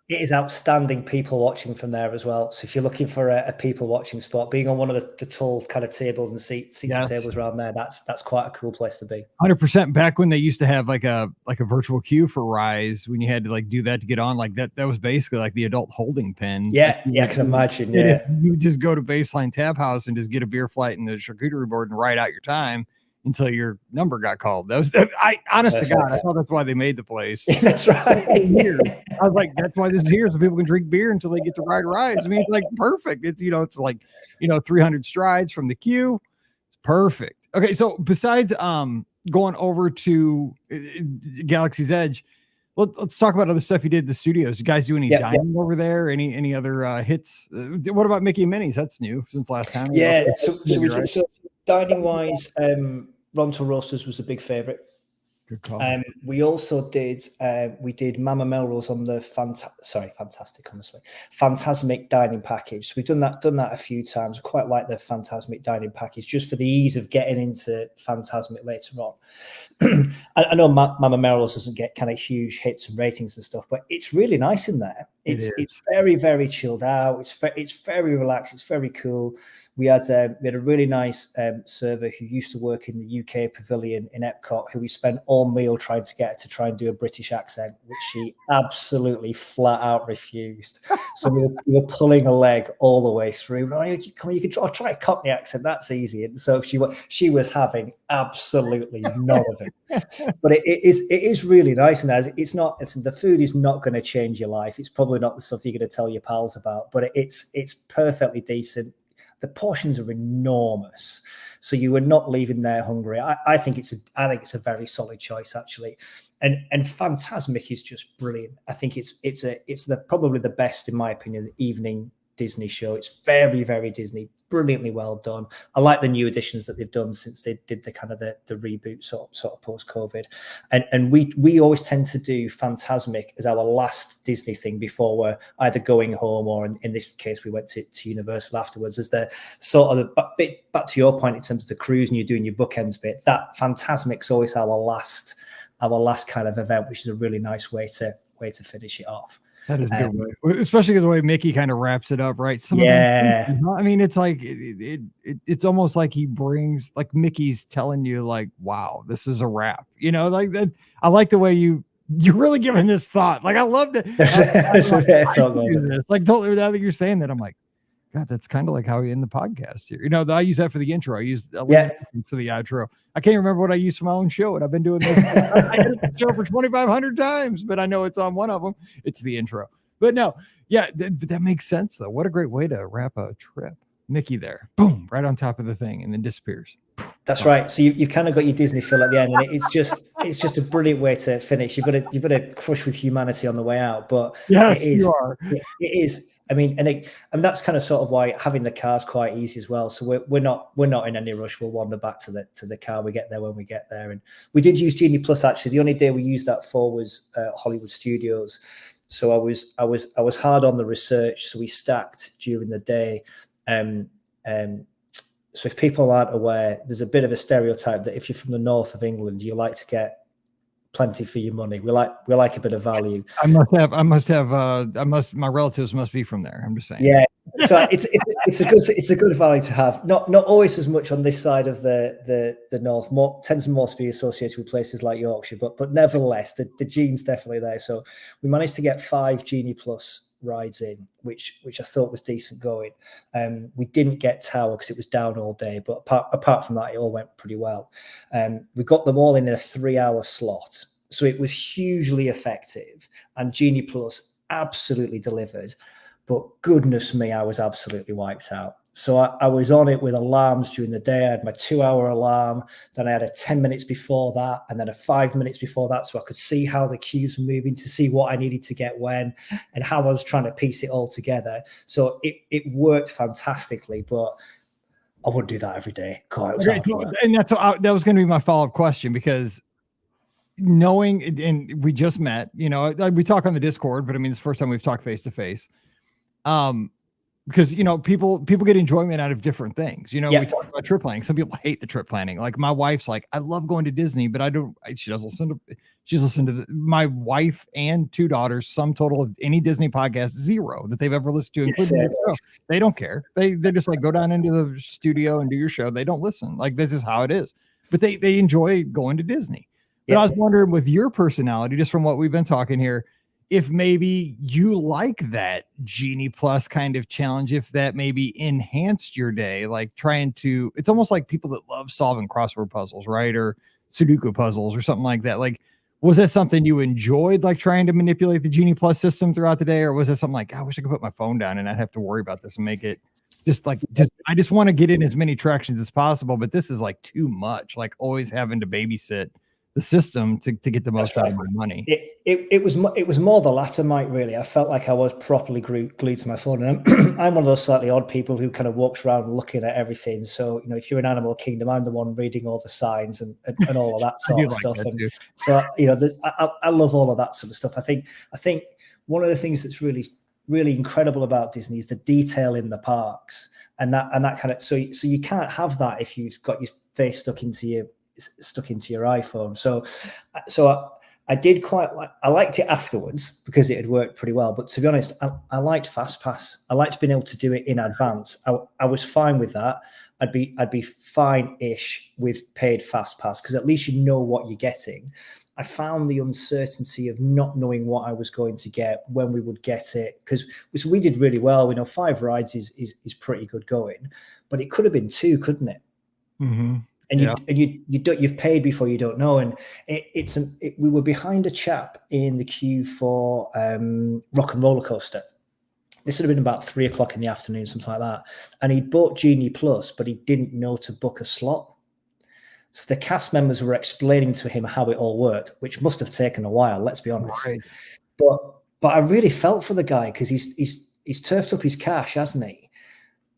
it is outstanding people watching from there as well. So if you're looking for a people watching spot, being on one of the tall kind of tables and seats and tables around there, that's quite a cool place to be. 100%. Back when they used to have like a virtual queue for Rise, when you had to like do that to get on, like that was basically like the adult holding pen. Yeah, I can imagine. Yeah, you just go to Baseline Tap House and just get a beer flight and the charcuterie board and write out your time until your number got called. I honestly, God, I thought that's why they made the place. That's right. I was like, that's why this is here, so people can drink beer until they get to ride Rise. I mean, it's like perfect. It's it's like 300 strides from the queue. It's perfect. Okay, so besides going over to Galaxy's Edge, let's talk about other stuff you did at the studios. You guys do any dining over there? Any other hits? What about Mickey and Minnie's? That's new since last time. Yeah, so we did. So dining wise, Ronto Roasters was a big favorite. Good call. We also did Mama Melrose on the Phantasmic dining package. So we've done that a few times. I quite like the Phantasmic dining package just for the ease of getting into Phantasmic later on. I know Mama Melrose doesn't get kind of huge hits and ratings and stuff, but it's really nice in there. It's very, very chilled out. It's very relaxed. It's very cool. We had a really nice server who used to work in the UK pavilion in Epcot, who we spent all meal trying to get her to try and do a British accent, which she absolutely flat out refused. So we were pulling a leg all the way through. Oh, you can try a Cockney accent. That's easy. And so she was having absolutely none of it. But it is really nice, and the food is not going to change your life. It's probably not the stuff you're going to tell your pals about, but it's perfectly decent. The portions are enormous, so you are not leaving there hungry. I think it's a very solid choice actually, and Phantasmic is just brilliant. I think it's probably the best in my opinion evening Disney show. It's very, very Disney, brilliantly well done. I like the new additions that they've done since they did the kind of the reboot sort of post-COVID. And we always tend to do Phantasmic as our last Disney thing before we're either going home or in this case we went to Universal afterwards, as the sort of the bit back to your point in terms of the cruise and you're doing your bookends bit. That Phantasmic's always our last kind of event, which is a really nice way to finish it off. That is a good way, especially the way Mickey kind of wraps it up, right? I mean, it's like it's almost like he brings, like Mickey's telling you, like, "Wow, this is a wrap." Like that. I like the way you're really giving this thought. Like, I love that. Like, totally. Now that you're saying that, I'm like, God, that's kind of like how we end the podcast here. I use that for the intro. I use for the outro. I can't remember what I use for my own show, and I've been doing this. I did the show for 2,500 times, but I know it's on one of them. It's the intro. But no, but that makes sense though. What a great way to wrap a trip. Mickey there, boom, right on top of the thing, and then disappears. That's right. So you've kind of got your Disney fill at the end, and it's just a brilliant way to finish. You've got to crush with humanity on the way out, but yes, you are. It is. I mean, and that's kind of sort of why having the car's quite easy as well. So we're not in any rush. We'll wander back to the car. We get there when we get there. And we did use Genie Plus actually. The only day we used that for was Hollywood Studios. So I was hard on the research. So we stacked during the day. So if people aren't aware, there's a bit of a stereotype that if you're from the north of England, you like to get plenty for your money. We like a bit of value. My relatives must be from there. I'm just saying. Yeah. So it's a good value to have. Not always as much on this side of the north. Tends more to be associated with places like Yorkshire, but nevertheless, the gene's definitely there. So we managed to get 5 Genie Plus rides in, which I thought was decent going. We didn't get Tower because it was down all day, but apart from that, it all went pretty well. We got them all in a 3-hour slot, so it was hugely effective, and Genie Plus absolutely delivered. but goodness me, I was absolutely wiped out. So I was on it with alarms during the day. I had my 2-hour alarm, then I had a 10 minutes before that, and then a 5 minutes before that, so I could see how the queues were moving, to see what I needed to get when, and how I was trying to piece it all together. So it worked fantastically, but I wouldn't do that every day. God, it was hard work. And that was going to be my follow-up question, because knowing, and we just met, we talk on the Discord, but I mean, it's the first time we've talked face to face. Because people get enjoyment out of different things. We talk about trip planning. Some people hate the trip planning. Like my wife's like, I love going to Disney, but she doesn't listen to. She's listened to my wife and 2 daughters. Sum total of any Disney podcast, 0 that they've ever listened to, including the show. They don't care. They just like go down into the studio and do your show. They don't listen. Like, this is how it is. But they enjoy going to Disney. But I was wondering, with your personality, just from what we've been talking here, if maybe you like that Genie Plus kind of challenge, if that maybe enhanced your day, like it's almost like people that love solving crossword puzzles, right? Or Sudoku puzzles or something like that. Like, was that something you enjoyed, like trying to manipulate the Genie Plus system throughout the day? Or was it something like, I wish I could put my phone down and not have to worry about this and make it I just want to get in as many attractions as possible, but this is like too much, like always having to babysit the system to get the most out of my money. It was more the latter, Mike, really. I felt like I was properly glued to my phone. And I'm one of those slightly odd people who kind of walks around looking at everything. So, if you're in Animal Kingdom, I'm the one reading all the signs and all of that sort of stuff. And so, I love all of that sort of stuff. I think one of the things that's really, really incredible about Disney is the detail in the parks, and that kind of, so you can't have that if you've got your face stuck into your iPhone. So I did I liked it afterwards because it had worked pretty well. But to be honest, I liked FastPass. I liked being able to do it in advance. I was fine with that. I'd be fine-ish with paid FastPass, because at least you know what you're getting. I found the uncertainty of not knowing what I was going to get, when we would get it, because we did really well. 5 rides is pretty good going, but it could have been 2, couldn't it? Mm-hmm. And you've paid before you don't know. And we were behind a chap in the queue for Rock and Roller Coaster. This would have been about 3:00 in the afternoon, something like that. And he bought Genie Plus, but he didn't know to book a slot. So the cast members were explaining to him how it all worked, which must have taken a while, let's be honest. Right. But I really felt for the guy, because he's turfed up his cash, hasn't he?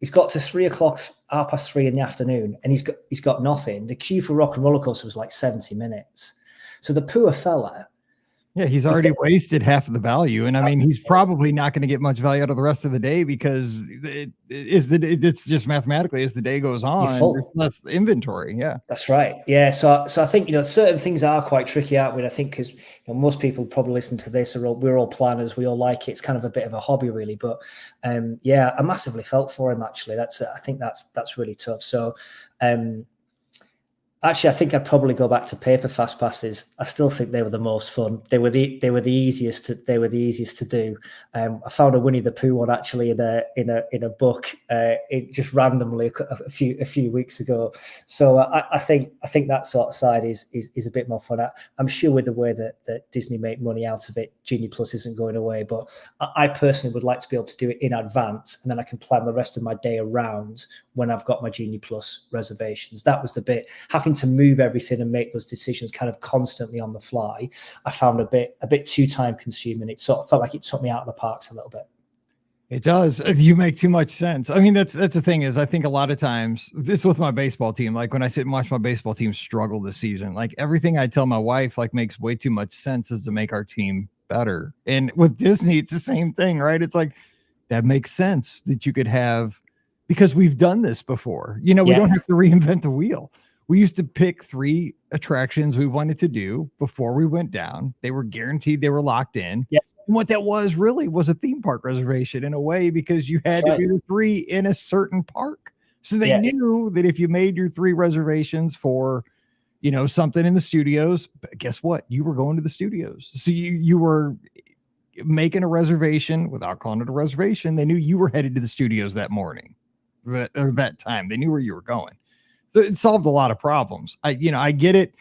He's got to 3:00, 3:30 in the afternoon, and he's got nothing. The queue for Rock and Roller Coaster was like 70 minutes. So the poor fella. Yeah, he's already wasted half of the value. And I mean, he's probably not going to get much value out of the rest of the day, because it's just mathematically, as the day goes on, there's less inventory. Yeah, that's right. Yeah. So I think, certain things are quite tricky, aren't we? I think because most people probably listen to this, we're all planners. We all like it. It's kind of a bit of a hobby, really. But yeah, I massively felt for him, actually. I think that's really tough. So actually, I think I'd probably go back to paper fast passes. I still think they were the most fun. They were the easiest to do. I found a Winnie the Pooh one actually in a book, just randomly a few weeks ago. So I think that sort of side is a bit more fun. I'm sure with the way that Disney make money out of it, Genie Plus isn't going away. But I personally would like to be able to do it in advance, and then I can plan the rest of my day around when I've got my Genie Plus reservations. That was the bit, having to move everything and make those decisions kind of constantly on the fly, I found a bit too time consuming. It sort of felt like it took me out of the parks a little bit. It does. You make too much sense. I mean, that's the thing, is I think a lot of times it's with my baseball team. Like when I sit and watch my baseball team struggle this season, like everything I tell my wife like makes way too much sense as to make our team better. And with Disney, it's the same thing, right? It's like, that makes sense that you could have, because we've done this before. We don't have to reinvent the wheel. We used to pick 3 attractions we wanted to do before we went down. They were guaranteed, they were locked in. Yeah. And what that was really was a theme park reservation in a way, because you had to do the 3 in a certain park. So they knew that if you made your 3 reservations for, something in the studios, guess what? You were going to the studios. So you were making a reservation without calling it a reservation. They knew you were headed to the studios that morning or that time. They knew where you were going. It solved a lot of problems. I get it.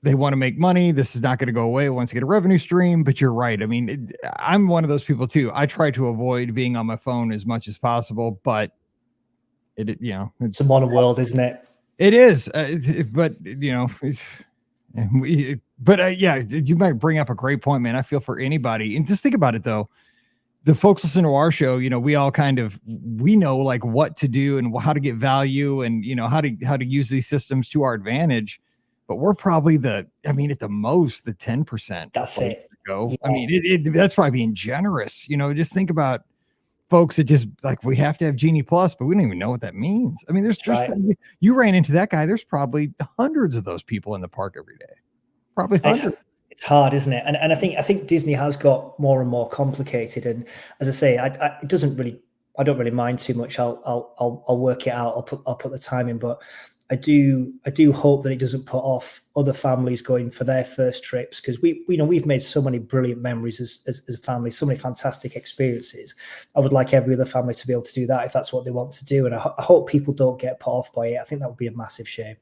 they want to make money. This is not going to go away once you get a revenue stream, but you're right. I mean, I'm one of those people too. I try to avoid being on my phone as much as possible, but it's a modern world, isn't it? It is. But you might bring up a great point, man. I feel for anybody. And just think about it though. The folks listen to our show, we all we know like what to do and how to get value and, how to use these systems to our advantage. But we're probably at the most, the 10%. That's it. Go. Yeah. I mean, that's probably being generous. Just think about folks that just like, we have to have Genie Plus, but we don't even know what that means. I mean, there's you ran into that guy. There's probably hundreds of those people in the park every day. Probably hundreds. It's hard, isn't it? And I think Disney has got more and more complicated. And as I say, I don't really mind too much. I'll work it out. I'll put the time in, but I do hope that it doesn't put off other families going for their first trips, because we've made so many brilliant memories as a family, so many fantastic experiences. I would like every other family to be able to do that if that's what they want to do, and I hope people don't get put off by it. I think that would be a massive shame.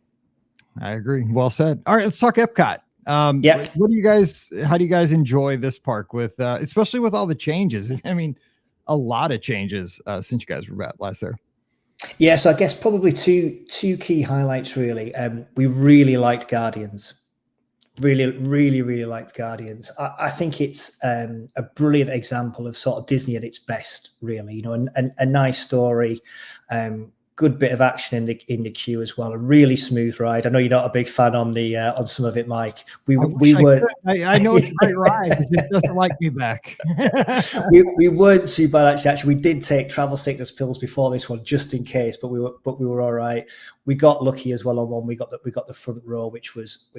I agree. Well said. All right, let's talk Epcot. Yeah. How do you guys enjoy this park with, especially with all the changes? I mean, a lot of changes since you guys were back last there. Yeah, so I guess probably two key highlights really. We really liked Guardians. Really liked Guardians. I think it's a brilliant example of sort of Disney at its best, really. A nice story, good bit of action in the queue as well. A really smooth ride. I know you're not a big fan on some of it, Mike. I know it's a great ride. It doesn't like me back. we weren't too bad actually. We did take travel sickness pills before this one just in case, but we were all right. We got lucky as well on one. We got the front row, which was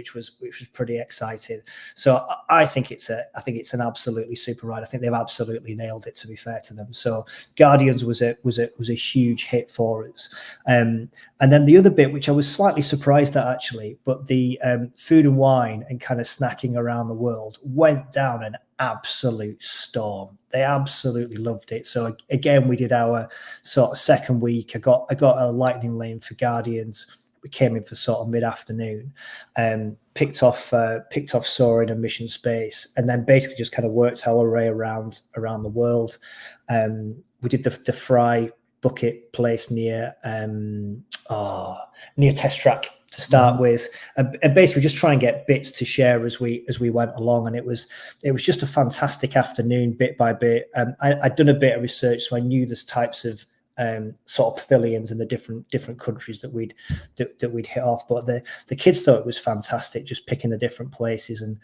pretty exciting. So I think it's an absolutely super ride. I think they've absolutely nailed it, to be fair to them. So Guardians was a huge hit for us. And then the other bit, which I was slightly surprised at actually, but the food and wine and kind of snacking around the world went down an absolute storm. They absolutely loved it. So again, we did our sort of second week. I got a lightning lane for Guardians. We came in for sort of mid-afternoon, picked off Soarin' and Mission Space, and then basically just kind of worked our way around the world. We did the Fry bucket place near Test Track to start with, and basically just try and get bits to share as we went along. And it was just a fantastic afternoon, bit by bit. I'd done a bit of research, so I knew there's types of sort of pavilions in the different countries that we'd hit off. But the kids thought it was fantastic, just picking the different places and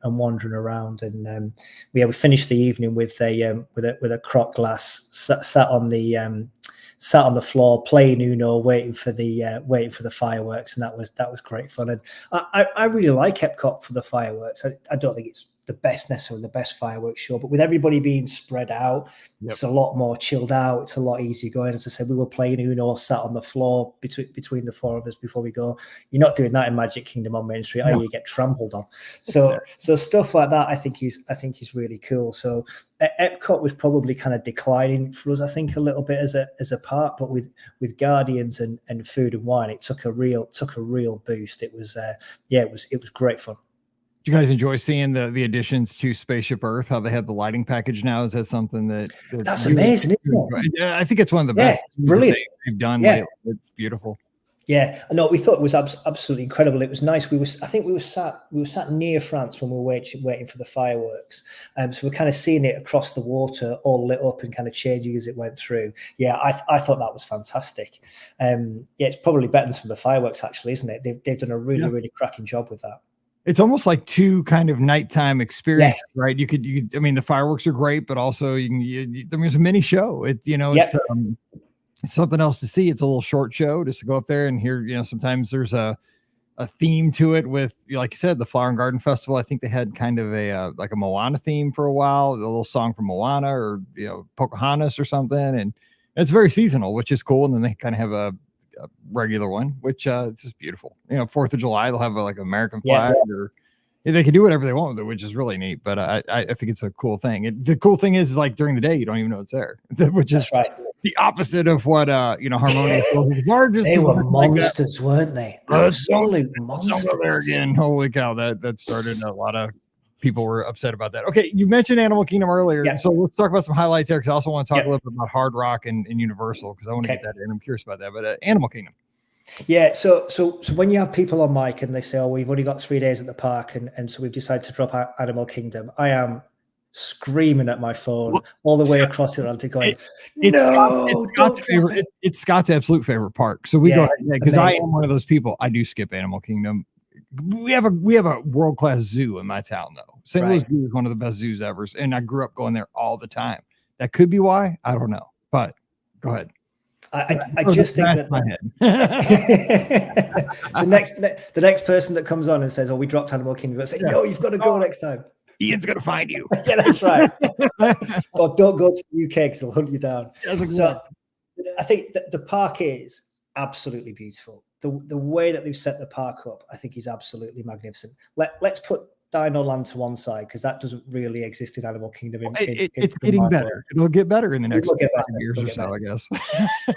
wandering around. And we finished the evening with a croc glass, sat on the floor playing Uno, waiting for the fireworks, and that was great fun. And I really like Epcot for the fireworks. I don't think it's necessarily the best fireworks show, but with everybody being spread out, It's a lot more chilled out. It's a lot easier going. As I said, we were playing Uno, sat on the floor between the four of us before we go. You're not doing that in Magic Kingdom on Main Street, you get trampled on. So stuff like that, I think is really cool. So Epcot was probably kind of declining for us, I think, a little bit as a park, but with Guardians and food and wine, it took a real boost. It was it was great fun. Do you guys enjoy seeing the additions to Spaceship Earth? How they have the lighting package now? Is that something that's amazing? Isn't it? Yeah, I think it's one of the best. Brilliant. They've done. Yeah. It's beautiful. Yeah, no, we thought it was absolutely incredible. It was nice. We were sat near France when we were waiting for the fireworks. So we're kind of seeing it across the water, all lit up and kind of changing as it went through. Yeah, I thought that was fantastic. It's probably better than some of the fireworks, actually, isn't it? They've done a really cracking job with that. It's almost like two kind of nighttime experience, right? You could, the fireworks are great, but also there's a mini show. It's something else to see. It's a little short show just to go up there and hear, sometimes there's a theme to it with, like you said, the Flower and Garden Festival. I think they had kind of a Moana theme for a while, a little song from Moana or, Pocahontas or something. And it's very seasonal, which is cool. And then they kind of have a regular one, which it's just beautiful. 4th of July, they'll have American flag, or they can do whatever they want with it, which is really neat. But I think it's a cool thing. The cool thing is, like, during the day, you don't even know it's there, which is right. the opposite of what Harmonious was largest. They were monsters, weren't they? Absolute monsters. Don't go there again. Holy cow, that started a lot of people were upset about that. Okay, you mentioned Animal Kingdom earlier, so let's talk about some highlights there because I also want to talk a little bit about Hard Rock and Universal because I want to get that in. I'm curious about that, but Animal Kingdom. Yeah, so when you have people on mic and they say, "Oh, we've only got 3 days at the park," and so we've decided to drop out Animal Kingdom, I am screaming at my phone all the way across the Atlantic, going, It's Scott's absolute favorite park. So we go ahead because I am one of those people. I do skip Animal Kingdom. We have a world-class zoo in my town, though. St. Louis Zoo is one of the best zoos ever, and I grew up going there all the time. That could be why. I don't know, but go ahead. I just think that my head. So the next person that comes on and says, "Oh, we dropped Animal Kingdom," I say, "No, you've got to go next time. Ian's gonna find you." Yeah, that's right. Or don't go to the UK because they'll hunt you down. So I think that the park is absolutely beautiful. The way that they've set the park up, I think, is absolutely magnificent. Let's put Dino Land to one side because that doesn't really exist in Animal Kingdom. It's getting better. It'll get better in the next 5 years or so, I guess.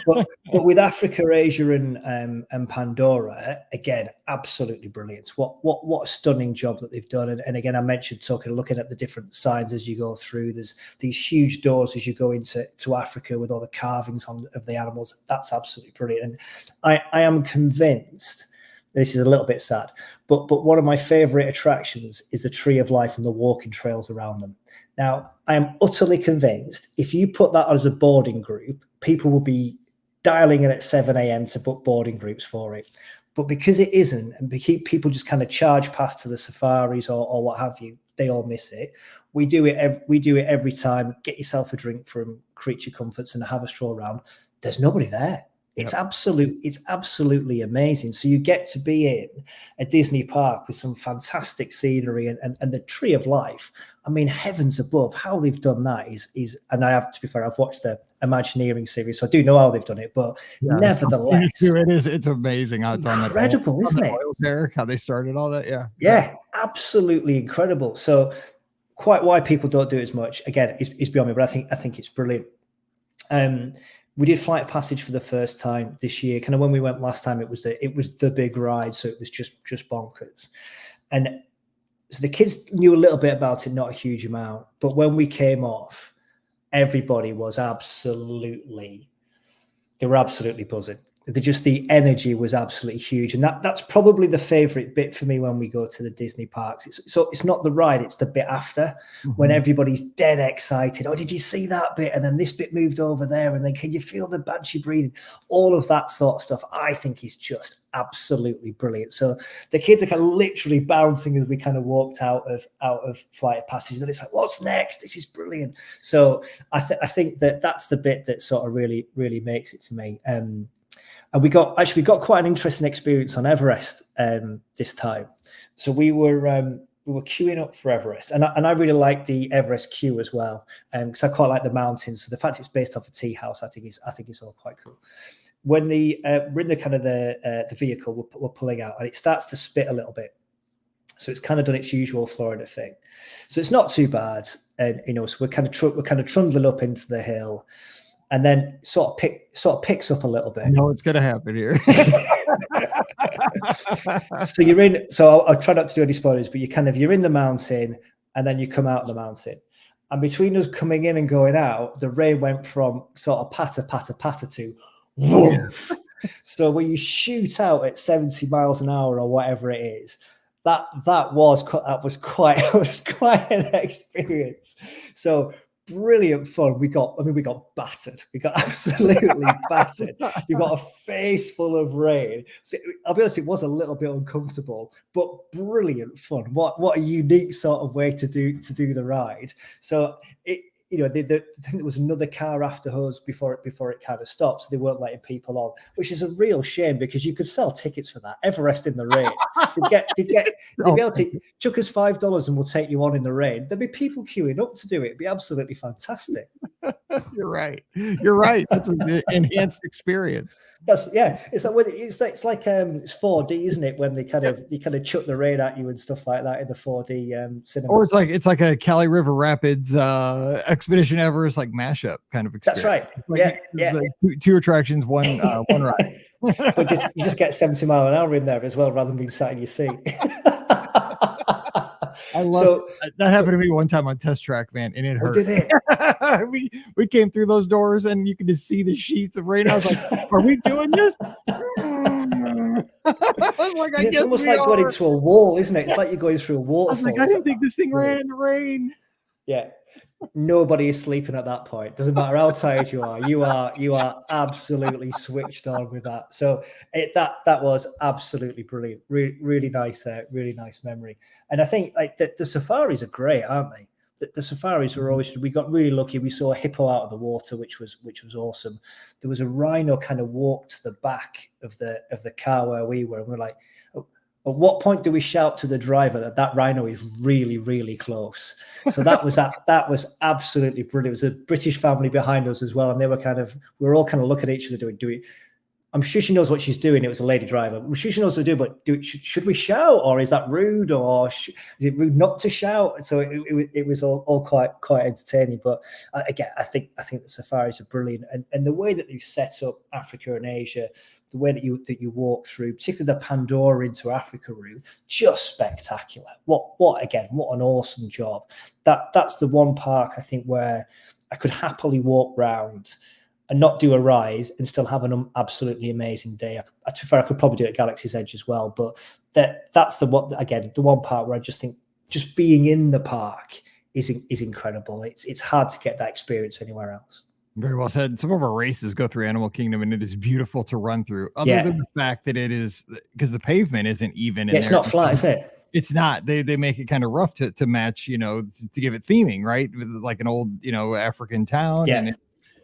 but with Africa, Asia, and Pandora, again, absolutely brilliant. What a stunning job that they've done. And again, I mentioned looking at the different signs as you go through. There's these huge doors as you go into Africa with all the carvings of the animals. That's absolutely brilliant. And I am convinced. This is a little bit sad, but one of my favorite attractions is the Tree of Life and the walking trails around them. Now, I am utterly convinced if you put that as a boarding group, people will be dialing in at 7 a.m. to book boarding groups for it. But because it isn't, and people just kind of charge past to the safaris or what have you, they all miss it. We do it every time. Get yourself a drink from Creature Comforts and have a stroll around. There's nobody there. It's absolutely amazing. So you get to be in a Disney park with some fantastic scenery and the Tree of Life. I mean, heavens above, how they've done that is and I have to be fair, I've watched the Imagineering series, so I do know how they've done it, but nevertheless, it's amazing how it's incredible, isn't it? Derek, how they started all that, yeah, absolutely incredible. So quite why people don't do it as much, again, is beyond me, but I think it's brilliant. We did Flight of Passage for the first time this year. Kind of when we went last time, it was the big ride, so it was just bonkers. And so the kids knew a little bit about it, not a huge amount. But when we came off, everybody was absolutely buzzing. The energy was absolutely huge, and that's probably the favorite bit for me when we go to the Disney parks. It's not the ride, it's the bit after when everybody's dead excited. Oh, did you see that bit? And then this bit moved over there, and then can you feel the banshee breathing? All of that sort of stuff, I think, is just absolutely brilliant. So the kids are kind of literally bouncing as we kind of walked out of Flight of Passage. And it's like, what's next? This is brilliant. So I think that's the bit that sort of really, really makes it for me. And we got quite an interesting experience on Everest this time. So we were queuing up for Everest, and I really like the Everest queue as well, because I quite like the mountains. So the fact it's based off a tea house, I think it's all quite cool. When we're in the kind of the vehicle, we're pulling out, and it starts to spit a little bit. So it's kind of done its usual Florida thing. So it's not too bad, and so we're kind of trundling up into the hill. And then sort of picks up a little bit. I know it's going to happen here. So you're in. So I'll try not to do any spoilers, but you're in the mountain, and then you come out of the mountain. And between us coming in and going out, the rain went from sort of patter, patter, patter to woof. So when you shoot out at 70 miles an hour or whatever it is, that was quite an experience. So. Brilliant fun. We got battered. We got absolutely battered. You got a face full of rain. So I'll be honest, it was a little bit uncomfortable, but brilliant fun. What a unique sort of way to do the ride. So I think there was another car after us before it kind of stopped. So they weren't letting people on, which is a real shame because you could sell tickets for that. Everest in the rain. They'd be able to chuck us $5 and we'll take you on in the rain. There'd be people queuing up to do it. It'd be absolutely fantastic. You're right. That's an enhanced experience. It's like it's 4D, isn't it? When they kind of chuck the rain at you and stuff like that in the 4D cinema. Or it's like a Cali River Rapids equivalent Expedition Everest like mashup kind of experience. That's right. Like, like two attractions, one ride. But you just get 70 mile an hour in there as well, rather than being sat in your seat. I love that happened to me one time on Test Track, man, and it hurt. Did it? we came through those doors and you could just see the sheets of rain. I was like, are we doing this? It's almost like going into a wall, isn't it? It's like you're going through a waterfall. I didn't think this thing ran in the rain. Yeah. Nobody is sleeping at that point. Doesn't matter how tired you are. You are absolutely switched on with that. So that was absolutely brilliant. Really nice memory. And I think like the safaris are great, aren't they? The safaris were always. We got really lucky. We saw a hippo out of the water, which was awesome. There was a rhino kind of walked to the back of the car where we were, and we're like, at what point do we shout to the driver that rhino is really, really close? So that was absolutely brilliant. It was a British family behind us as well, and we were all kind of looking at each other doing. I'm sure she knows what she's doing. It was a lady driver. I'm sure she knows what to do, but should we shout, or is that rude, or is it rude not to shout? So it was all quite entertaining. But again, I think the safaris are brilliant, and the way that they've set up Africa and Asia, the way that you walk through, particularly the Pandora into Africa route, just spectacular. What an awesome job. That's the one park I think where I could happily walk round and not do a ride and still have an absolutely amazing day. I could probably do it at Galaxy's Edge as well, but that's the one part where I just think just being in the park is incredible. It's hard to get that experience anywhere else. Very well said. Some of our races go through Animal Kingdom, and it is beautiful to run through. Other than the fact that it is, because the pavement isn't even. It's not flat, is it? It's not. They make it kind of rough to match, to give it theming, right? Like an old, African town. Yeah.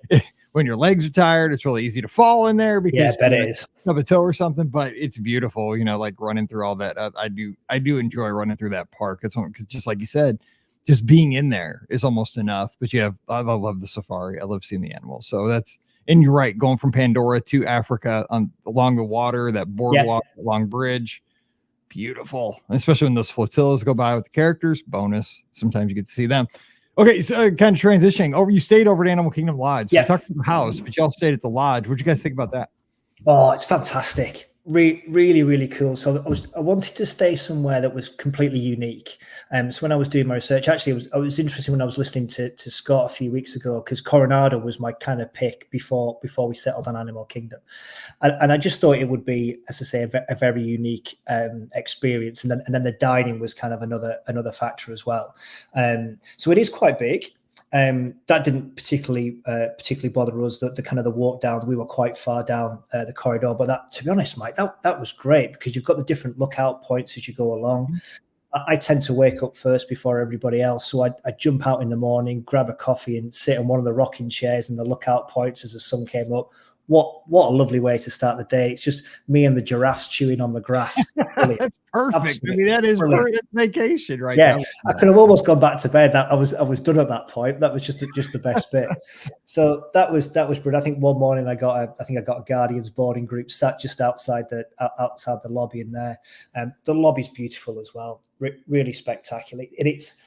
And when your legs are tired, it's really easy to fall in there because that is of a toe or something. But it's beautiful, like running through all that. I do enjoy running through that park. It's because just like you said, just being in there is almost enough. But I love the safari. I love seeing the animals. So and you're right, going from Pandora to Africa along the water, that boardwalk, long bridge, beautiful. Especially when those flotillas go by with the characters. Bonus. Sometimes you get to see them. Okay, so kind of transitioning over. You stayed over at Animal Kingdom Lodge. So we talked about the house, but y'all stayed at the lodge. What'd you guys think about that? Oh, it's fantastic. Really, really cool. So I wanted to stay somewhere that was completely unique. So when I was doing my research, actually, I was interested when I was listening to Scott a few weeks ago, because Coronado was my kind of pick before we settled on Animal Kingdom, and I just thought it would be, as I say, a very unique experience. And then the dining was kind of another factor as well. So it is quite big. That didn't particularly bother us. The kind of the walk down, we were quite far down the corridor, but that, to be honest, Mike, that was great because you've got the different lookout points as you go along. Mm-hmm. I tend to wake up first before everybody else, so I jump out in the morning, grab a coffee, and sit on one of the rocking chairs in the lookout points as the sun came up. What a lovely way to start the day. It's just me and the giraffes chewing on the grass. That's perfect. Absolutely. I mean, that is perfect vacation right now. I could have almost gone back to bed. I was done at that point. That was just the best bit. So that was brilliant. I think one morning I got a Guardians boarding group sat just outside the lobby in there. The lobby's beautiful as well. Really spectacular. And it's,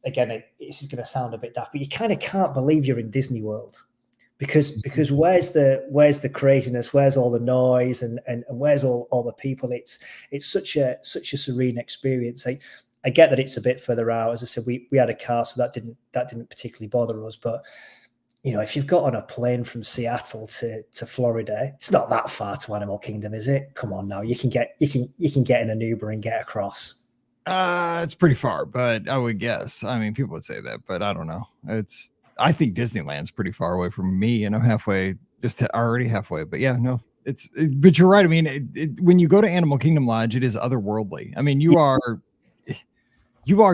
again, this is going to sound a bit daft, but you kind of can't believe you're in Disney World. Because where's the craziness, where's all the noise, and where's all the people? It's such a serene experience. I get that it's a bit further out. As I said, we had a car, so that didn't particularly bother us. But if you've got on a plane from Seattle to Florida, it's not that far to Animal Kingdom, is it? Come on now, you can get in an Uber and get across. It's pretty far, but I would guess. I mean, people would say that, but I don't know. I think Disneyland's pretty far away from me, and I'm already halfway. But yeah, no, but you're right. I mean, when you go to Animal Kingdom Lodge, it is otherworldly. I mean, you are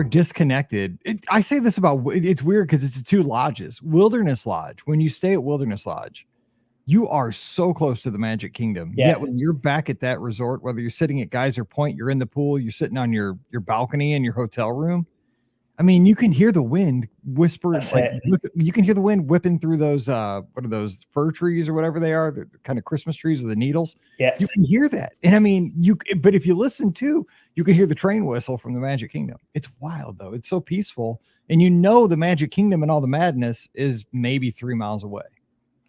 disconnected. I say this it's weird because it's the two lodges. Wilderness Lodge. When you stay at Wilderness Lodge, you are so close to the Magic Kingdom. Yeah. Yet when you're back at that resort, whether you're sitting at Geyser Point, you're in the pool, you're sitting on your balcony in your hotel room, I mean, you can hear the wind whisper. That's You can hear the wind whipping through those what are those, fir trees or whatever they are, the kind of Christmas trees with the needles. Yeah. You can hear that. And I mean, but if you listen to, you can hear the train whistle from the Magic Kingdom. It's wild though. It's so peaceful. And the Magic Kingdom and all the madness is maybe 3 miles away.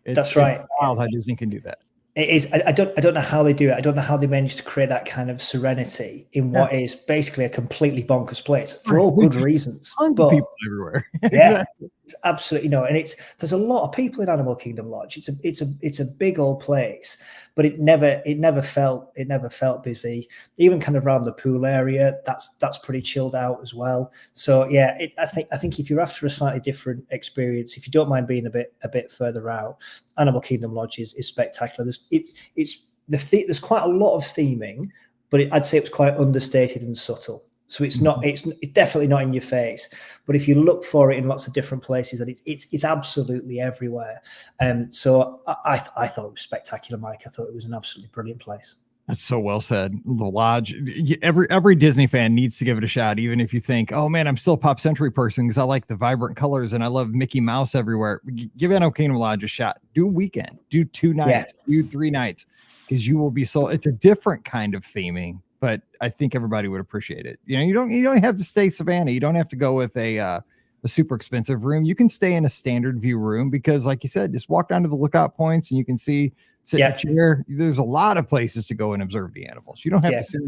That's right. It's wild how Disney can do that. It is. I don't know how they do it. I don't know how they manage to create that kind of serenity in what is basically a completely bonkers place for all good reasons. But people everywhere. Yeah, it's absolutely and there's a lot of people in Animal Kingdom Lodge. It's a big old place, but it never felt busy. Even kind of around the pool area, that's pretty chilled out as well. So yeah, I think if you're after a slightly different experience, if you don't mind being a bit further out, Animal Kingdom Lodge is spectacular. There's quite a lot of theming, but I'd say it's quite understated and subtle. So it's not, it's definitely not in your face, but if you look for it in lots of different places, and it's absolutely everywhere. So I thought it was spectacular, Mike. I thought it was an absolutely brilliant place. That's so well said. The Lodge, every Disney fan needs to give it a shot, even if you think, oh man, I'm still a Pop Century person because I like the vibrant colors and I love Mickey Mouse everywhere. Give Animal Kingdom Lodge a shot. Do a weekend, do 2 nights, do 3 nights, because you will be sold. It's a different kind of theming, but I think everybody would appreciate it. You don't have to stay Savannah. You don't have to go with a super expensive room. You can stay in a standard view room because, like you said, just walk down to the lookout points and you can sit in a chair. There's a lot of places to go and observe the animals. You don't have to sit.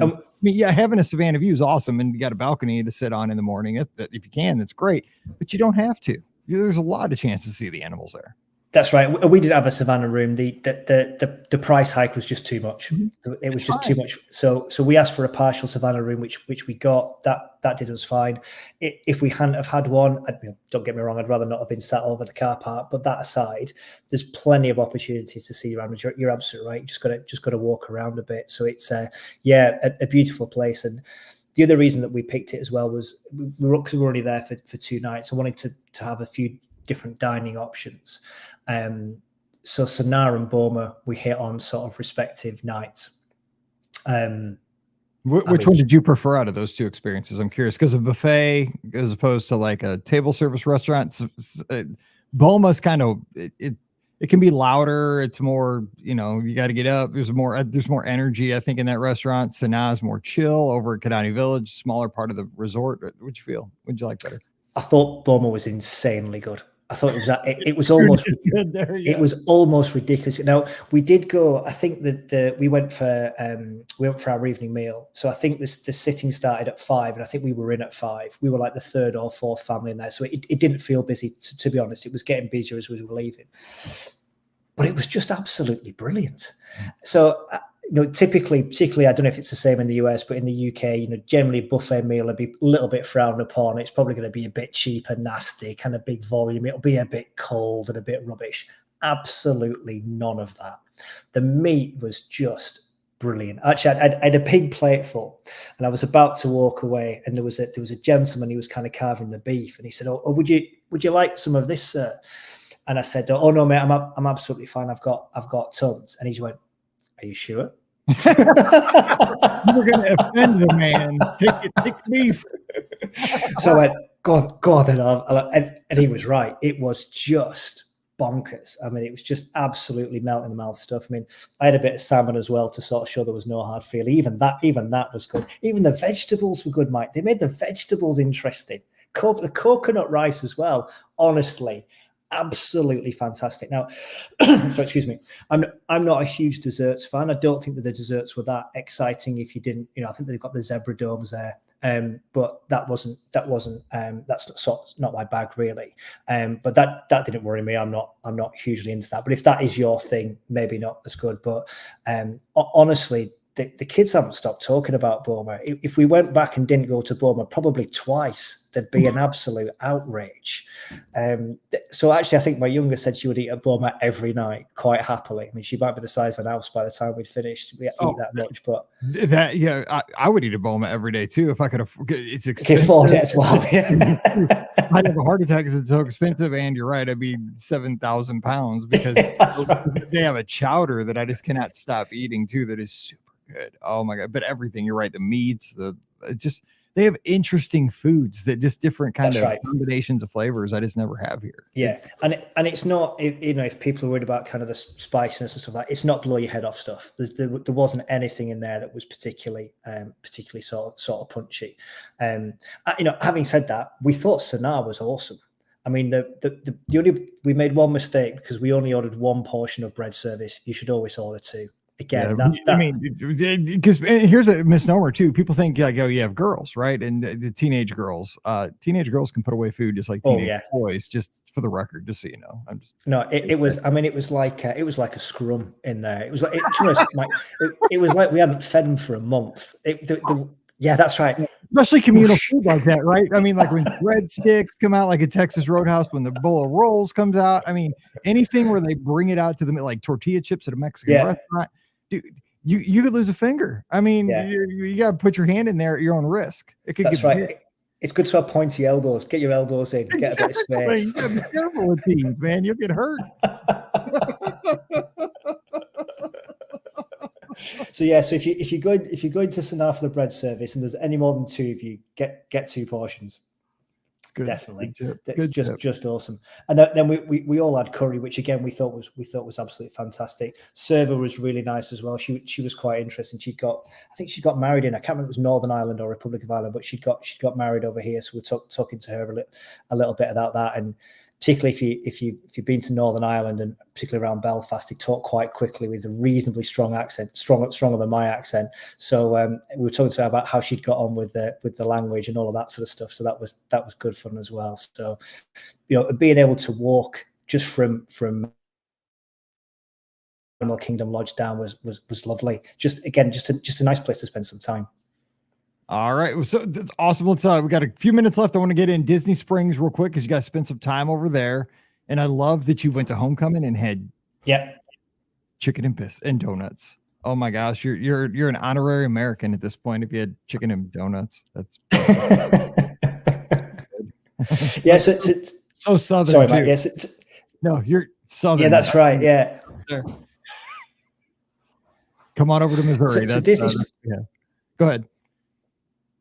Having a Savannah view is awesome, and you got a balcony to sit on in the morning. If you can, that's great, but you don't have to. There's a lot of chances to see the animals there. That's right. We didn't have a Savannah room. The price hike was just too much. It was just too much. So we asked for a partial Savannah room, which we got. That did us fine. If we hadn't have had one, don't get me wrong, I'd rather not have been sat over the car park. But that aside, there's plenty of opportunities to see around. You're absolutely right. You just got to walk around a bit. So it's a beautiful place. And the other reason that we picked it as well was we were already there for 2 nights. I wanted to have a few different dining options. So Sanaa and Boma, we hit on sort of respective nights. Which one did you prefer out of those 2 experiences? I'm curious, because a buffet as opposed to like a table service restaurant. Boma's kind of it can be louder. It's more, you got to get up. There's more energy, I think, in that restaurant. Sanaa is more chill over at Kidani Village, smaller part of the resort. What'd you feel? What'd you like better? I thought Boma was insanely good. I thought it was almost good there, yeah. It was almost ridiculous. Now we did go. I think that we went for our evening meal. So I think the sitting started at 5, and I think we were in at 5. We were like the 3rd or 4th family in there, so it didn't feel busy. To be honest, it was getting busier as we were leaving, but it was just absolutely brilliant. So. Typically, particularly, I don't know if it's the same in the US, but in the UK, generally buffet meal will be a little bit frowned upon. It's probably going to be a bit cheap and nasty, kind of big volume. It'll be a bit cold and a bit rubbish. Absolutely none of that. The meat was just brilliant. Actually, I had a big plate full, and I was about to walk away, and there was a gentleman who was kind of carving the beef, and he said, "Oh, would you like some of this, sir?" And I said, "Oh no, mate, I'm absolutely fine. I've got tons." And he went, "Are you sure?" You're going to offend the man. Take the beef. So I went, God, and he was right. It was just bonkers. I mean, it was just absolutely melt in the mouth stuff. I mean, I had a bit of salmon as well to sort of show there was no hard feeling. Even that was good. Even the vegetables were good, Mike. They made the vegetables interesting. The coconut rice as well. Honestly, absolutely fantastic. Now, so excuse me, I'm not a huge desserts fan. I don't think that the desserts were that exciting if you didn't, I think they've got the zebra domes there. But that's not my bag really. But that didn't worry me. I'm not hugely into that. But if that is your thing, maybe not as good. But honestly, the kids haven't stopped talking about Boma. If we went back and didn't go to Boma probably twice, there'd be an absolute outrage. So actually, I think my youngest said she would eat at Boma every night quite happily. I mean, she might be the size of an house by the time we'd finished. We eat that much, but I would eat at Boma every day too if I could afford. It's expensive. Afford it as well. I'd have a heart attack because it's so expensive. And you're right, I'd be 7,000 pounds because they have a chowder that I just cannot stop eating too. That is super good. Oh my God. But everything, you're right. The meats, they they have interesting foods that just different kind That's of right. combinations of flavors I just never have here. Yeah, and it's not, you know, if people are worried about kind of the spiciness and stuff like that, it's not blow your head off stuff. There wasn't anything in there that was particularly sort of punchy. You know, having said that, we thought Sonar was awesome. I mean, we made one mistake because we only ordered one portion of bread service. You should always order two. Again, I mean, because here's a misnomer too. People think like, oh, you have girls, right? And the teenage girls can put away food just like teenage boys. Just for the record, just so you know, I'm just it was. I mean, it was like a scrum in there. It was like it was like we hadn't fed them for a month. Yeah, that's right. Especially communal food like that, right? I mean, like when breadsticks come out, like a Texas Roadhouse, when the bowl of rolls comes out. I mean, anything where they bring it out to them, like tortilla chips at a Mexican restaurant. Dude, you could lose a finger. I mean, you got to put your hand in there at your own risk. That's right. Big. It's good to have pointy elbows. Get your elbows in. Get a bit of space. You gotta be careful with these, man. You'll get hurt. So yeah, so if you go into Sonar for the bread service and there's any more than two of you, get two portions. Good, definitely. That's just awesome. And then we all had curry, which again we thought was absolutely fantastic. Server was really nice as well. She was quite interesting. I think she got married in, I can't remember if it was Northern Ireland or Republic of Ireland, but she got married over here. So we're talking to her a little bit about that. And particularly if you've been to Northern Ireland and particularly around Belfast, they talk quite quickly with a reasonably strong accent, stronger than my accent. So we were talking to her about how she'd got on with the language and all of that sort of stuff. So that was good fun as well. So, you know, being able to walk just from Animal Kingdom Lodge down was lovely. Just a nice place to spend some time. All right. So that's awesome. Let's we got a few minutes left. I want to get in Disney Springs real quick because you guys spent some time over there. And I love that you went to Homecoming and had chicken and piss and donuts. Oh my gosh, you're an honorary American at this point if you had chicken and donuts. That's yes, it's so southern. Sorry, Mike. Yes, no, you're southern. Yeah, that's right. Yeah. Come on over to Missouri. So Disney. Go ahead.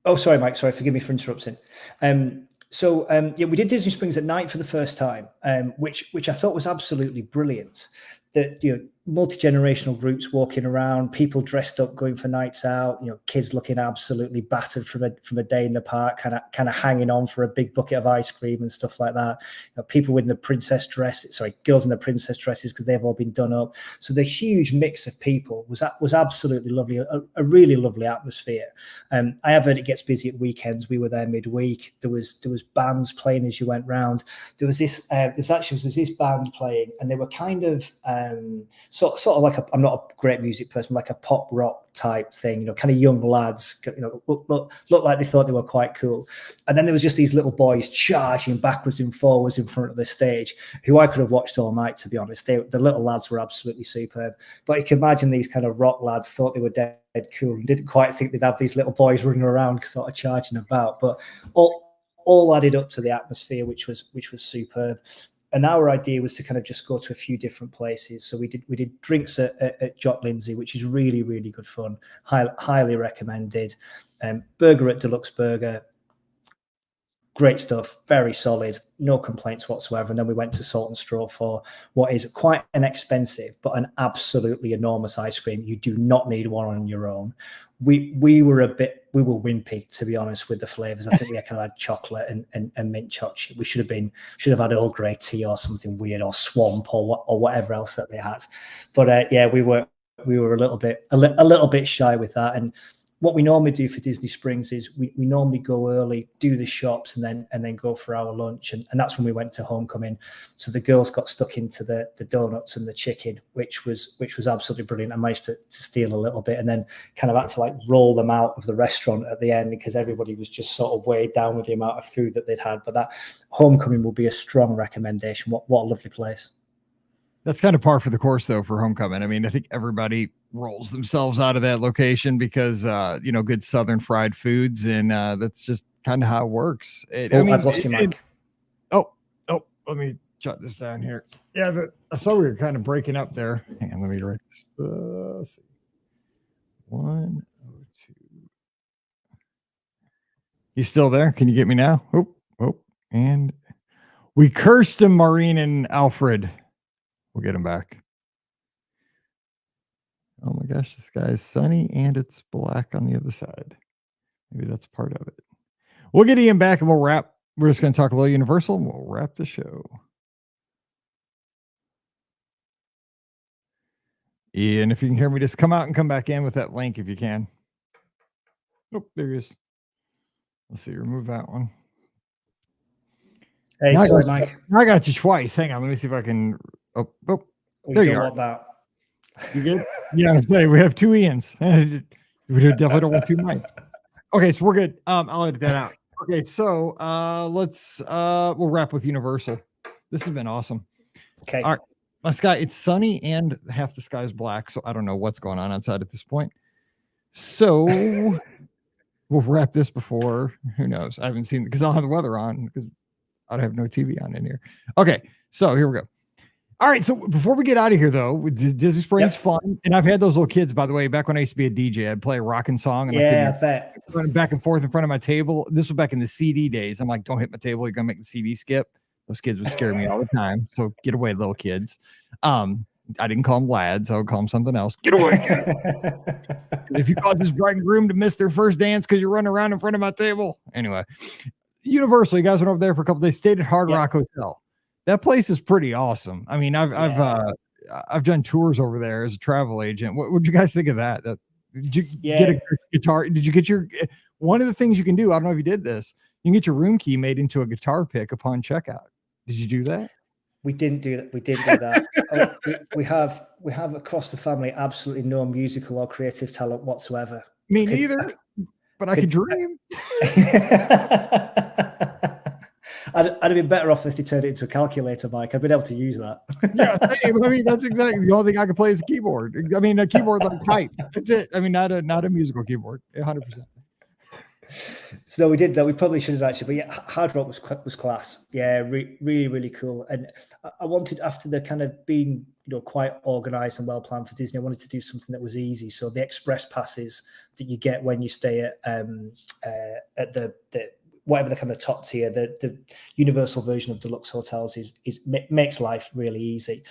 Oh, sorry, Mike. Sorry, forgive me for interrupting. We did Disney Springs at night for the first time, which I thought was absolutely brilliant. That, you know, multi-generational groups walking around, people dressed up, going for nights out, you know, kids looking absolutely battered from a day in the park, kind of hanging on for a big bucket of ice cream and stuff like that. You know, people with girls in the princess dresses because they've all been done up. So the huge mix of people was absolutely lovely, a really lovely atmosphere. I have heard it gets busy at weekends. We were there midweek. There was bands playing as you went round. There was this band playing, and they were kind of sort of like I'm not a great music person, like a pop rock type thing, you know, kind of young lads, you know, look like they thought they were quite cool. And then there was just these little boys charging backwards and forwards in front of the stage, who I could have watched all night, to be honest. The little lads were absolutely superb. But you can imagine these kind of rock lads thought they were dead cool and didn't quite think they'd have these little boys running around sort of charging about. But all added up to the atmosphere, which was superb. And our idea was to kind of just go to a few different places. So we did drinks at Jock Lindsay, which is really, really good fun. Highly recommended. Burger at Deluxe Burger. Great stuff, very solid, no complaints whatsoever. And then we went to Salt and Straw for what is quite an expensive but an absolutely enormous ice cream. You do not need one on your own. We were wimpy, to be honest, with the flavors. I think we kind of had chocolate and mint chocolate. We should have had Earl Grey tea or something weird, or swamp or whatever else that they had. But we were a little bit shy with that. And what we normally do for Disney Springs is we normally go early, do the shops, and then go for our lunch. And that's when we went to Homecoming. So the girls got stuck into the donuts and the chicken, which was absolutely brilliant. I managed to steal a little bit and then kind of had to like roll them out of the restaurant at the end because everybody was just sort of weighed down with the amount of food that they'd had. But that Homecoming will be a strong recommendation. What a lovely place. That's kind of par for the course, though, for Homecoming. I mean, I think everybody rolls themselves out of that location because, good Southern fried foods. And that's just kind of how it works. I've lost your mic. Let me jot this down here. Yeah, I saw we were kind of breaking up there. Hang on, let me write this. Let's see. 102. He's still there. Can you get me now? Oh, and we cursed him, Maureen and Alfred. We'll get him back. Oh my gosh, this guy is sunny and it's black on the other side. Maybe that's part of it. We'll get Ian back and we'll wrap. We're just going to talk a little Universal and we'll wrap the show. Ian, if you can hear me, just come out and come back in with that link if you can. Oh, there he is. Let's see, remove that one. Hey, now sorry, Mike. I got you twice. Hang on, let me see if I can. Oh, there you are. That. You good? Yeah, I say we have two Ians. We definitely don't want two mics. Okay, so we're good. I'll edit that out. Okay, so we'll wrap with Universal. This has been awesome. Okay. All right. My sky, it's sunny and half the sky is black, so I don't know what's going on outside at this point. So we'll wrap this before, who knows? I haven't seen, because I'll have the weather on because I have no TV on in here. Okay, so here we go. All right, so before we get out of here, though, Disney Springs fun, and I've had those little kids, by the way, back when I used to be a DJ, I'd play a rocking song, and I bet running back and forth in front of my table. This was back in the CD days. I'm like, don't hit my table, you're gonna make the CD skip. Those kids would scare me all the time. So get away, little kids. I didn't call them lads. I would call them something else. Get away. If you cause this bride and groom to miss their first dance because you're running around in front of my table. Anyway, Universal, you guys went over there for a couple of days, stayed at Hard Rock Hotel. That place is pretty awesome. I mean, I've done tours over there as a travel agent. What would you guys think of that? Did you get a guitar? Did you get your, one of the things you can do, I don't know if you did this, you can get your room key made into a guitar pick upon checkout. Did you do that? We didn't do that. We didn't do that. we have across the family absolutely no musical or creative talent whatsoever. Me neither. But I could dream. I'd have been better off if they turned it into a calculator, Mike. I've been able to use that. Yeah, I mean, that's exactly the only thing I can play is a keyboard. I mean, a keyboard like type. That's it. I mean, not a musical keyboard. 100%. So we did that. We probably should have actually, but yeah, Hard Rock was class. Yeah, really, really cool. And I wanted, after the kind of being, quite organized and well planned for Disney, I wanted to do something that was easy. So the express passes that you get when you stay at the whatever the kind of top tier, the universal version of deluxe hotels makes life really easy.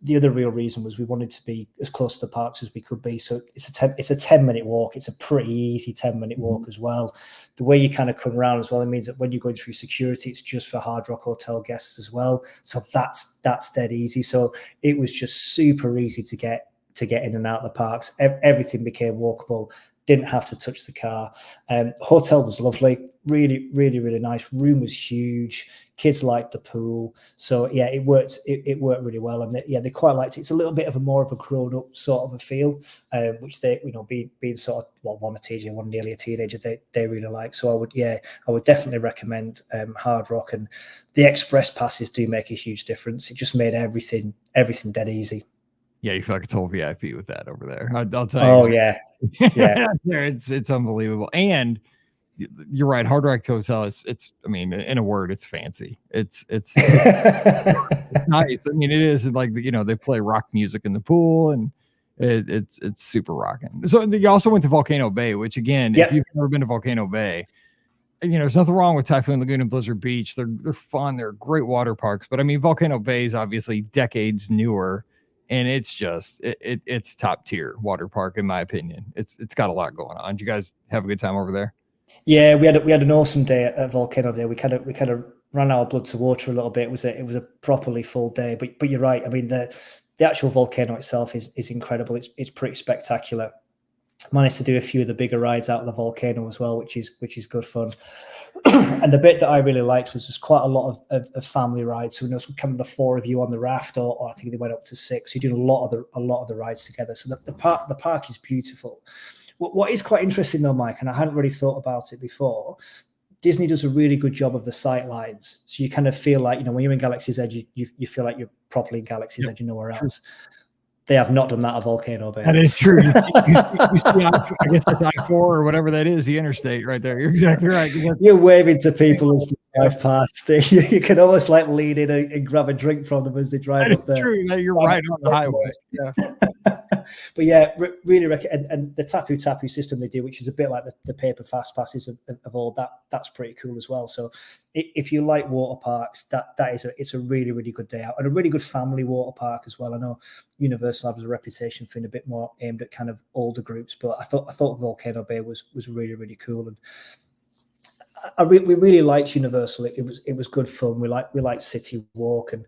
The other real reason was we wanted to be as close to the parks as we could be. So it's a 10-minute walk. It's a pretty easy 10-minute walk as well. The way you kind of come around as well, it means that when you're going through security, it's just for Hard Rock Hotel guests as well. So that's dead easy. So it was just super easy to get in and out of the parks. Everything became walkable. Didn't have to touch the car. Hotel was lovely. Really, really, really nice. Room was huge. Kids liked the pool. So yeah, it worked. It worked really well. And they quite liked it. It's a little bit of a more of a grown up sort of a feel, which they, being sort of, one a teenager, one nearly a teenager, they really like. So I would definitely recommend Hard Rock, and the express passes do make a huge difference. It just made everything dead easy. Yeah, you feel like it's whole VIP with that over there. I'll tell you. Oh yeah. It's unbelievable. And you're right. Hard Rock Hotel it's I mean, in a word, it's fancy. It's nice. I mean, it is like, they play rock music in the pool, and it's super rocking. So you also went to Volcano Bay, which again, if you've never been to Volcano Bay, there's nothing wrong with Typhoon Lagoon and Blizzard Beach. They're fun. They're great water parks. But I mean, Volcano Bay is obviously decades newer. And it's just it's top tier water park, in my opinion. It's got a lot going on. Did you guys have a good time over there? Yeah, we had an awesome day at Volcano Day. We kind of ran our blood to water a little bit. It was a properly full day. But you're right. I mean, the actual volcano itself is incredible. It's pretty spectacular. Managed to do a few of the bigger rides out of the volcano as well, which is good fun. And the bit that I really liked was just quite a lot of family rides. So kind of the four of you on the raft, or I think they went up to 6. You're doing a lot of the rides together. So the park is beautiful. What is quite interesting though, Mike, and I hadn't really thought about it before, Disney does a really good job of the sight lines. So you kind of feel like, when you're in Galaxy's Edge, you feel like you're properly in Galaxy's Edge and nowhere else. They have not done that at Volcano Bay. That is true. You see, I guess that's I-4 or whatever that is, the interstate right there. You're exactly right. You're waving to people as they drive past. You can almost like lean in and grab a drink from them as they drive up there. True. You're right on the highway. Yeah. But yeah, really recommend. And the tapu system they do, which is a bit like the paper fast passes of all that, that's pretty cool as well. So if you like water parks, it's a really, really good day out, and a really good family water park as well. I know Universal has a reputation for being a bit more aimed at kind of older groups, but I thought Volcano Bay was really, really cool. And we really liked Universal. It was good fun. We liked City Walk, and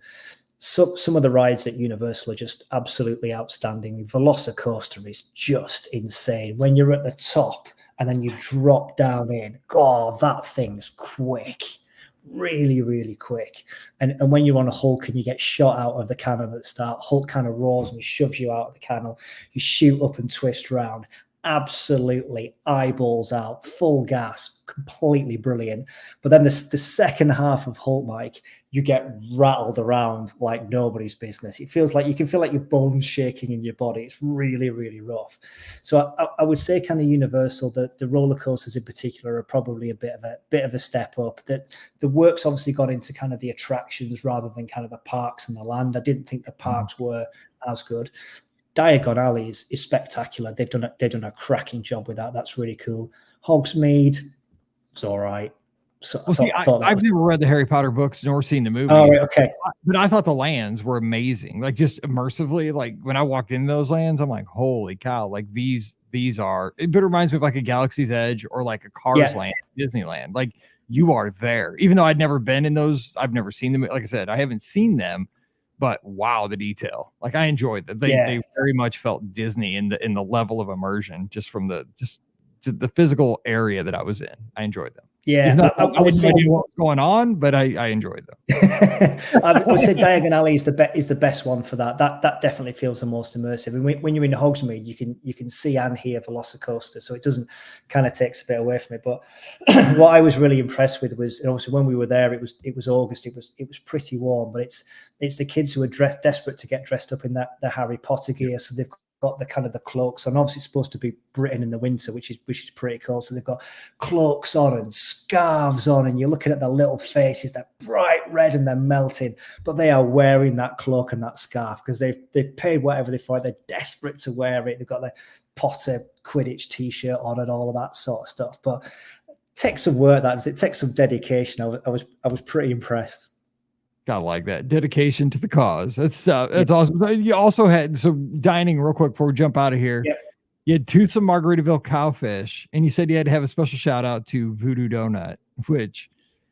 some of the rides at Universal are just absolutely outstanding. Velocicoaster is just insane. When you're at the top and then you drop down in, God, that thing's quick. Really, really quick. And when you're on a Hulk and you get shot out of the cannon at the start, Hulk kind of roars and shoves you out of the cannon. You shoot up and twist round. Absolutely eyeballs out, full gas, completely brilliant. But then the second half of Hulk, Mike, you get rattled around like nobody's business. It feels like you can feel like your bones shaking in your body. It's really, really rough. So I would say kind of Universal, the roller coasters in particular are probably a bit of a step up. That the work's obviously gone into kind of the attractions rather than kind of the parks and the land. I didn't think the parks were as good. Diagon Alley is spectacular. They've done a cracking job with that. That's really cool. Hogsmeade, it's all right. So I've never read the Harry Potter books nor seen the movies. Oh, right, okay. But I thought the lands were amazing. Like just immersively, like when I walked into those lands, I'm like, holy cow! Like these are. It reminds me of like a Galaxy's Edge or like a Cars Land, Disneyland. Like you are there, even though I'd never been in those. I've never seen them. Like I said, I haven't seen them. But wow, the detail! Like I enjoyed that. They very much felt Disney in the level of immersion, just from the physical area that I was in. I enjoyed them. Yeah, I would say what's going on, but I enjoyed them. I would say Diagon Alley is the best one for that. That definitely feels the most immersive. And when you're in Hogsmeade, you can see and hear Velocicoaster, so it doesn't kind of takes a bit away from it. But what I was really impressed with was, and also when we were there, it was August. It was pretty warm, but it's the kids who are desperate to get dressed up in the Harry Potter gear, so they've got the kind of the cloaks on. Obviously, it's supposed to be Britain in the winter, which is pretty cool. So they've got cloaks on and scarves on, and you're looking at their little faces. They're bright red and they're melting, but they are wearing that cloak and that scarf because they've paid whatever they for it. They're desperate to wear it. They've got their Potter Quidditch T-shirt on and all of that sort of stuff. But it takes some work. It takes some dedication. I was pretty impressed. Gotta like that dedication to the cause. That's awesome. You also had dining real quick before we jump out of here. Yep. You had Toothsome Margaritaville Cowfish, and you said you had to have a special shout out to Voodoo Donut, which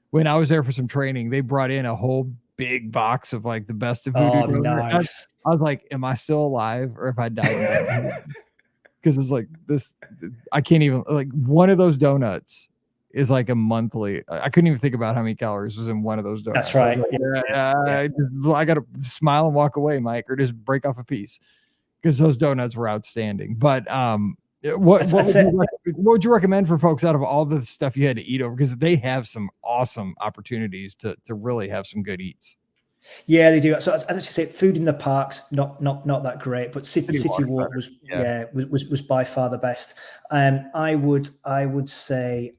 when I was there for some training, they brought in a whole big box of like the best of Voodoo Donut. Nice. I was like, am I still alive or if I died? Because it's like this, I can't even like one of those donuts is like a monthly. I couldn't even think about how many calories was in one of those donuts. That's right. I got to smile and walk away, Mike, or just break off a piece because those donuts were outstanding. But what would you recommend for folks out of all the stuff you had to eat over? Because they have some awesome opportunities to really have some good eats. Yeah, they do. So I'd actually say food in the parks, not that great, but City Walk was by far the best. I would say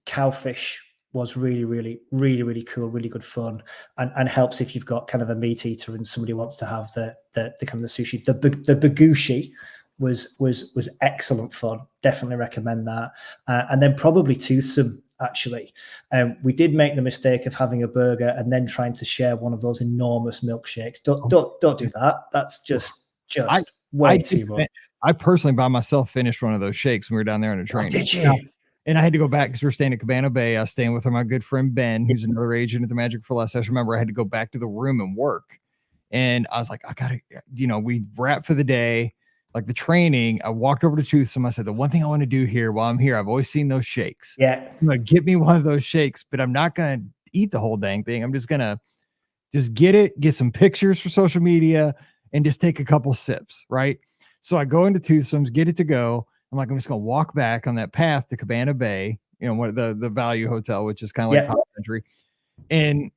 Cowfish was really, really, really, really cool, really good fun, and helps if you've got kind of a meat eater and somebody wants to have the kind of the sushi. The Bogushi was excellent fun. Definitely recommend that. And then probably Toothsome. Actually, we did make the mistake of having a burger and then trying to share one of those enormous milkshakes. Don't do that. That's just way too much. I personally by myself finished one of those shakes when we were down there on a train. Did you? And I had to go back because we were staying at Cabana Bay. I was staying with my good friend Ben, who's another agent at the Magic for Less. I just remember I had to go back to the room and work. And I was like, I gotta, we wrapped for the day. Like the training, I walked over to Toothsome. I said, the one thing I want to do here while I'm here, I've always seen those shakes. Yeah. I'm like, get me one of those shakes, but I'm not going to eat the whole dang thing. I'm just going to get some pictures for social media and just take a couple sips. Right. So I go into Toothsome's, get it to go. I'm like, I'm just going to walk back on that path to Cabana Bay, one of the Value Hotel, which is kind of like top country. And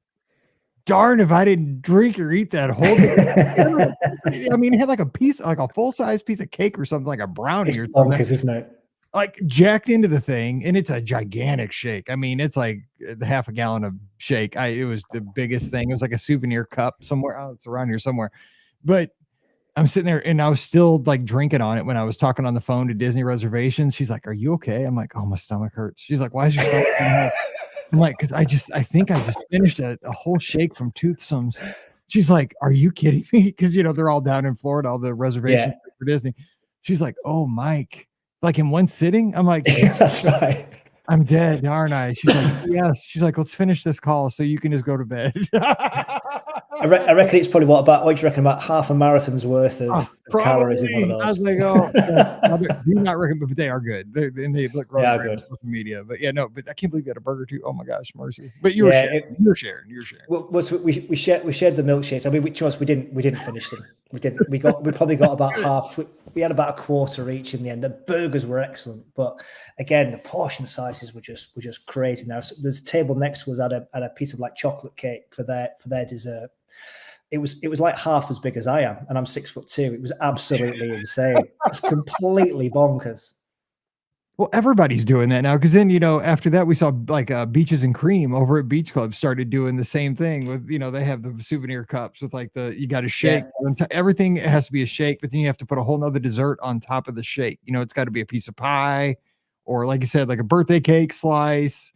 darn if I didn't drink or eat that whole thing. I mean, it had like a piece, like a full-size piece of cake or something, like a brownie or something. Bonkers, isn't it? Like jacked into the thing, and it's a gigantic shake. I mean, it's like half a gallon of shake. It was the biggest thing. It was like a souvenir cup somewhere. Oh, it's around here somewhere. But I'm sitting there and I was still like drinking on it when I was talking on the phone to Disney reservations. She's like, "Are you okay?" I'm like, "Oh, my stomach hurts." She's like, "Why is your stomach hurt?" I'm like, "Cause I think I just finished a whole shake from Toothsomes." She's like, "Are you kidding me?" Cause they're all down in Florida, all the reservations for Disney. She's like, "Oh, Mike, like in one sitting?" I'm like, "That's right. I'm dead, aren't I?" She's like, "Yes." She's like, "Let's finish this call so you can just go to bed." I reckon it's probably what do you reckon, about half a marathon's worth of calories in one of those. I was like, "Oh, yeah, do not recommend," but they are good. They look really great on social media. But yeah, no, but I can't believe you had a burger too. Oh my gosh, mercy! But you were sharing. You're sharing. Well, we shared the milkshakes. I mean, which ones we didn't finish them. We didn't. We probably got about half. We had about a quarter each in the end. The burgers were excellent, but again, the portion sizes were just crazy. Now, so there's a table next to us had a piece of like chocolate cake for their dessert. It was like half as big as I am, and I'm 6'2". It was absolutely insane. It's completely bonkers. Well, everybody's doing that now, because then after that we saw like Beaches and Cream over at Beach Club started doing the same thing with they have the souvenir cups with like you got to shake everything. It has to be a shake, but then you have to put a whole nother dessert on top of the shake. It's got to be a piece of pie, or like you said, like a birthday cake slice.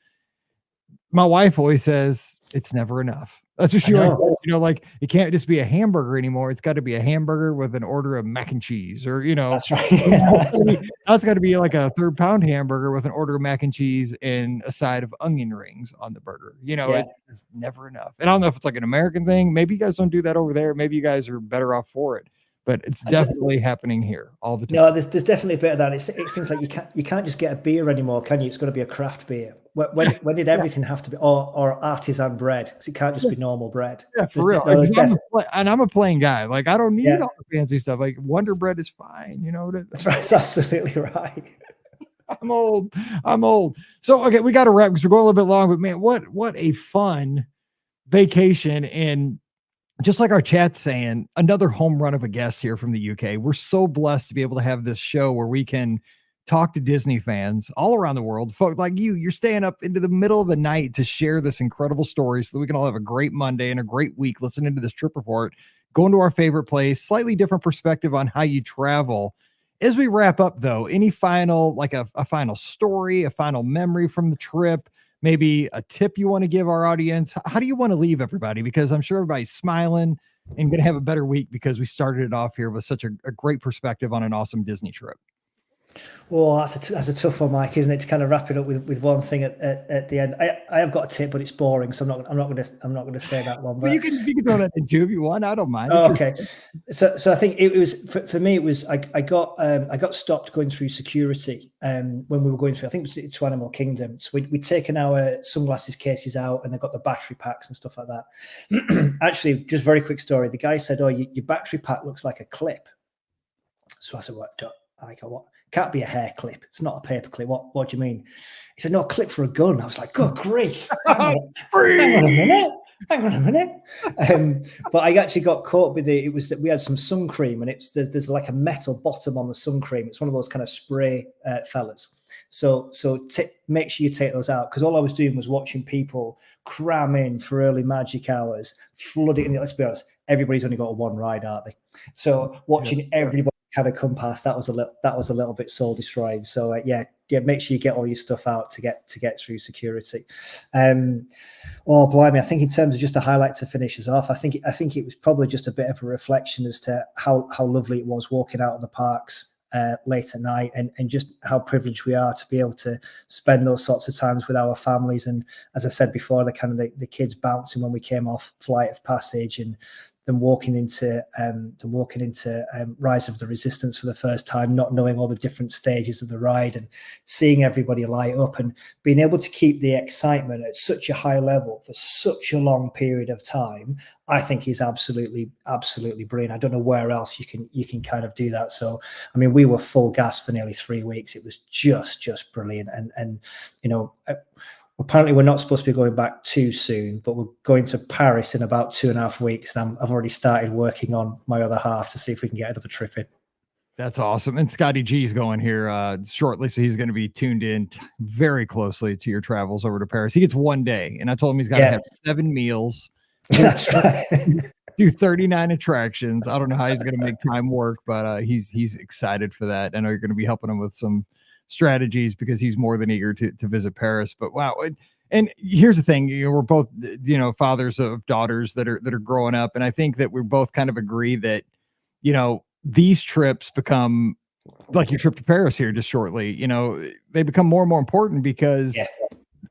My wife always says it's never enough. That's what she always says, like it can't just be a hamburger anymore. It's got to be a hamburger with an order of mac and cheese, or That's right. That's got to be like a 3-pound hamburger with an order of mac and cheese and a side of onion rings on the burger. It's never enough. And I don't know if it's like an American thing. Maybe you guys don't do that over there. Maybe you guys are better off for it. But it's definitely happening here all the time. No, there's definitely a bit of that. It's things like you can't just get a beer anymore, can you? It's got to be a craft beer. When did everything have to be or artisan bread? Because it can't just be normal bread. Yeah, for real. I'm a plain guy. Like I don't need all the fancy stuff. Like Wonder Bread is fine. That's right. That's absolutely right. I'm old. So okay, we got to wrap because we're going a little bit long. But man, what a fun vacation. And just like our chat's saying, another home run of a guest here from the UK. We're so blessed to be able to have this show where we can talk to Disney fans all around the world. Folks like you're staying up into the middle of the night to share this incredible story so that we can all have a great Monday and a great week listening to this trip report, going to our favorite place, slightly different perspective on how you travel. As we wrap up, though, any final, like a final story, a final memory from the trip, maybe a tip you want to give our audience? How do you want to leave everybody? Because I'm sure everybody's smiling and going to have a better week because we started it off here with such a great perspective on an awesome Disney trip. Well, that's a tough one, Mike, isn't it? To kind of wrap it up with one thing at the end. I have got a tip, but it's boring, so I'm not going to say that one. But you can throw that in too if you want. I don't mind. Oh, okay. So I think it was for me. It was I got stopped going through security when we were going through. I think it was to Animal Kingdom. So we'd taken our sunglasses cases out and I got the battery packs and stuff like that. Actually, just very quick story. The guy said, "Oh, your battery pack looks like a clip." So I said, "What?" I go, "What? Can't be a hair clip. It's not a paper clip. What do you mean?" He said, "No, a clip for a gun." I was like, "Good grief. Hang on a minute. But I actually got caught with it. It was that we had some sun cream and there's like a metal bottom on the sun cream. It's one of those kind of spray fellas. So make sure you take those out, because all I was doing was watching people cram in for early magic hours, flooding in. Let's be honest, everybody's only got one ride, aren't they? So watching everybody kind of come past, that was a little bit soul destroying. So make sure you get all your stuff out to get through security. Oh blimey, I think in terms of just a highlight to finish us off, I think it was probably just a bit of a reflection as to how lovely it was walking out of the parks late at night, and just how privileged we are to be able to spend those sorts of times with our families. And as I said before, the kids bouncing when we came off Flight of Passage, and then walking into Rise of the Resistance for the first time, not knowing all the different stages of the ride, and seeing everybody light up and being able to keep the excitement at such a high level for such a long period of time, I think is absolutely brilliant. I don't know where else you can kind of do that. So, I mean, we were full gas for nearly 3 weeks. It was just brilliant. And apparently we're not supposed to be going back too soon, but we're going to Paris in about 2.5 weeks. And I've already started working on my other half to see if we can get another trip in. That's awesome. And Scotty G's going here shortly, so he's going to be tuned in very closely to your travels over to Paris. He gets 1 day, and I told him he's got to have 7 meals. That's right. do 39 attractions. I don't know how he's going to make time work, but he's excited for that. I know you're going to be helping him with some strategies because he's more than eager to visit Paris. But wow. And here's the thing, we're both, fathers of daughters that are growing up. And I think that we both kind of agree that, these trips become like your trip to Paris here just shortly, they become more and more important because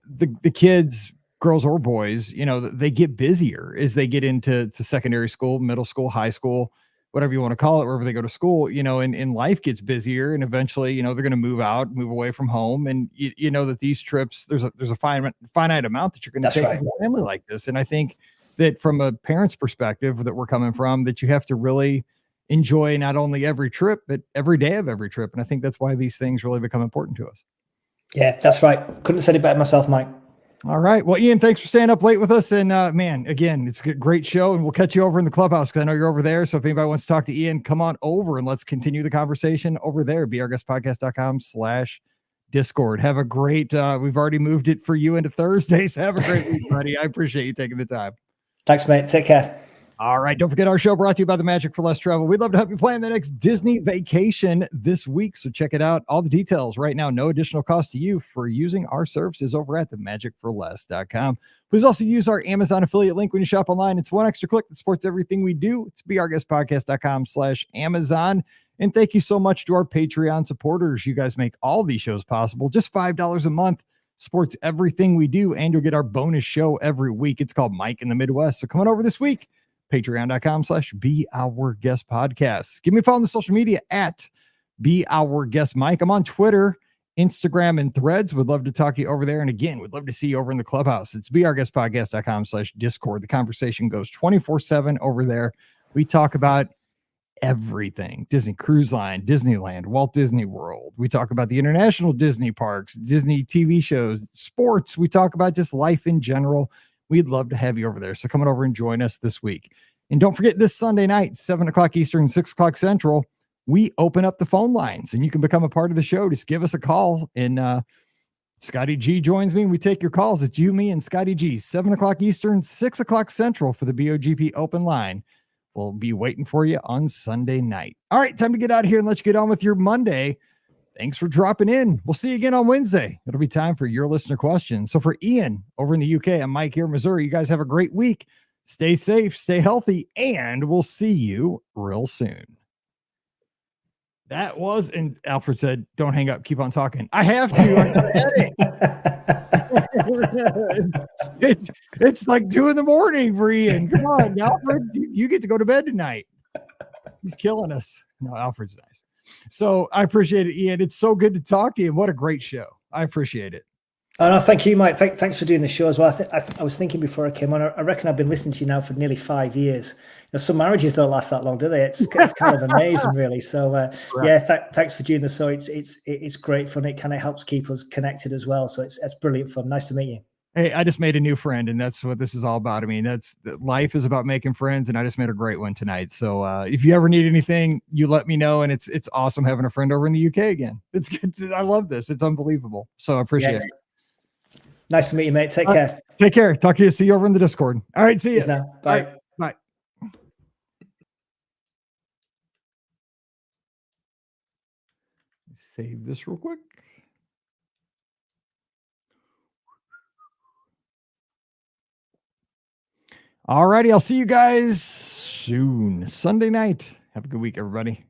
the kids, girls or boys, they get busier as they get into secondary school, middle school, high school, whatever you want to call it, wherever they go to school, and life gets busier. And eventually, they're going to move away from home. And you know that these trips, there's a finite amount that you're going to take with a family like this. And I think that from a parent's perspective that we're coming from, that you have to really enjoy not only every trip, but every day of every trip. And I think that's why these things really become important to us. Yeah, that's right. Couldn't have said it better myself, Mike. All right. Well, Ian, thanks for staying up late with us. And man, again, it's a great show, and we'll catch you over in the clubhouse because I know you're over there. So if anybody wants to talk to Ian, come on over and let's continue the conversation over there. BeOurGuestPodcast.com/Discord. Have a great, we've already moved it for you into Thursdays. Have a great week, buddy. I appreciate you taking the time. Thanks, mate. Take care. All right. Don't forget our show brought to you by the Magic for Less Travel. We'd love to help you plan the next Disney vacation this week. So check it out. All the details right now. No additional cost to you for using our services over at themagicforless.com. Please also use our Amazon affiliate link when you shop online. It's one extra click that supports everything we do. It's beourguestpodcast.com/Amazon. And thank you so much to our Patreon supporters. You guys make all these shows possible. Just $5 a month supports everything we do. And you'll get our bonus show every week. It's called Mike in the Midwest. So come on over this week. Patreon.com/BeOurGuestPodcast. Give me a follow on the social media at BeOurGuestMike. I'm on Twitter, Instagram, and Threads. Would love to talk to you over there. And again, we'd love to see you over in the clubhouse. It's beourguestpodcast.com/Discord. The conversation goes 24/7 over there. We talk about everything: Disney Cruise Line, Disneyland, Walt Disney World. We talk about the international Disney parks, Disney TV shows, sports. We talk about just life in general. We'd love to have you over there. So come on over and join us this week. And don't forget, this Sunday night, 7 o'clock Eastern, 6 o'clock Central, we open up the phone lines and you can become a part of the show. Just give us a call. And Scotty G joins me and we take your calls. It's you, me, and Scotty G, 7 o'clock Eastern, 6 o'clock Central for the BOGP open line. We'll be waiting for you on Sunday night. All right, time to get out of here and let you get on with your Monday. Thanks for dropping in. We'll see you again on Wednesday. It'll be time for your listener questions. So for Ian over in the UK, I'm Mike here in Missouri. You guys have a great week. Stay safe, stay healthy, and we'll see you real soon. That was, and Alfred said, don't hang up, keep on talking. I have to. It's like 2 a.m. for Ian. Come on, Alfred, you get to go to bed tonight. He's killing us. No, Alfred's nice. So I appreciate it, Ian. It's so good to talk to you. What a great show. I appreciate it. Oh, no, thank you, Mike. Thanks for doing the show as well. I was thinking before I came on, I reckon I've been listening to you now for nearly 5 years. Some marriages don't last that long, do they? It's kind of amazing, really. So right. Thanks for doing this. So it's great fun. It kind of helps keep us connected as well. So it's brilliant fun. Nice to meet you. Hey, I just made a new friend, and that's what this is all about. I mean, life is about making friends, and I just made a great one tonight. So if you ever need anything, you let me know. And it's awesome having a friend over in the UK again. It's good. I love this. It's unbelievable. So I appreciate it. Nice to meet you, mate. Take care. Take care. Talk to you. See you over in the Discord. All right. See you. Now. Bye. Bye. Save this real quick. All righty. I'll see you guys soon. Sunday night. Have a good week, everybody.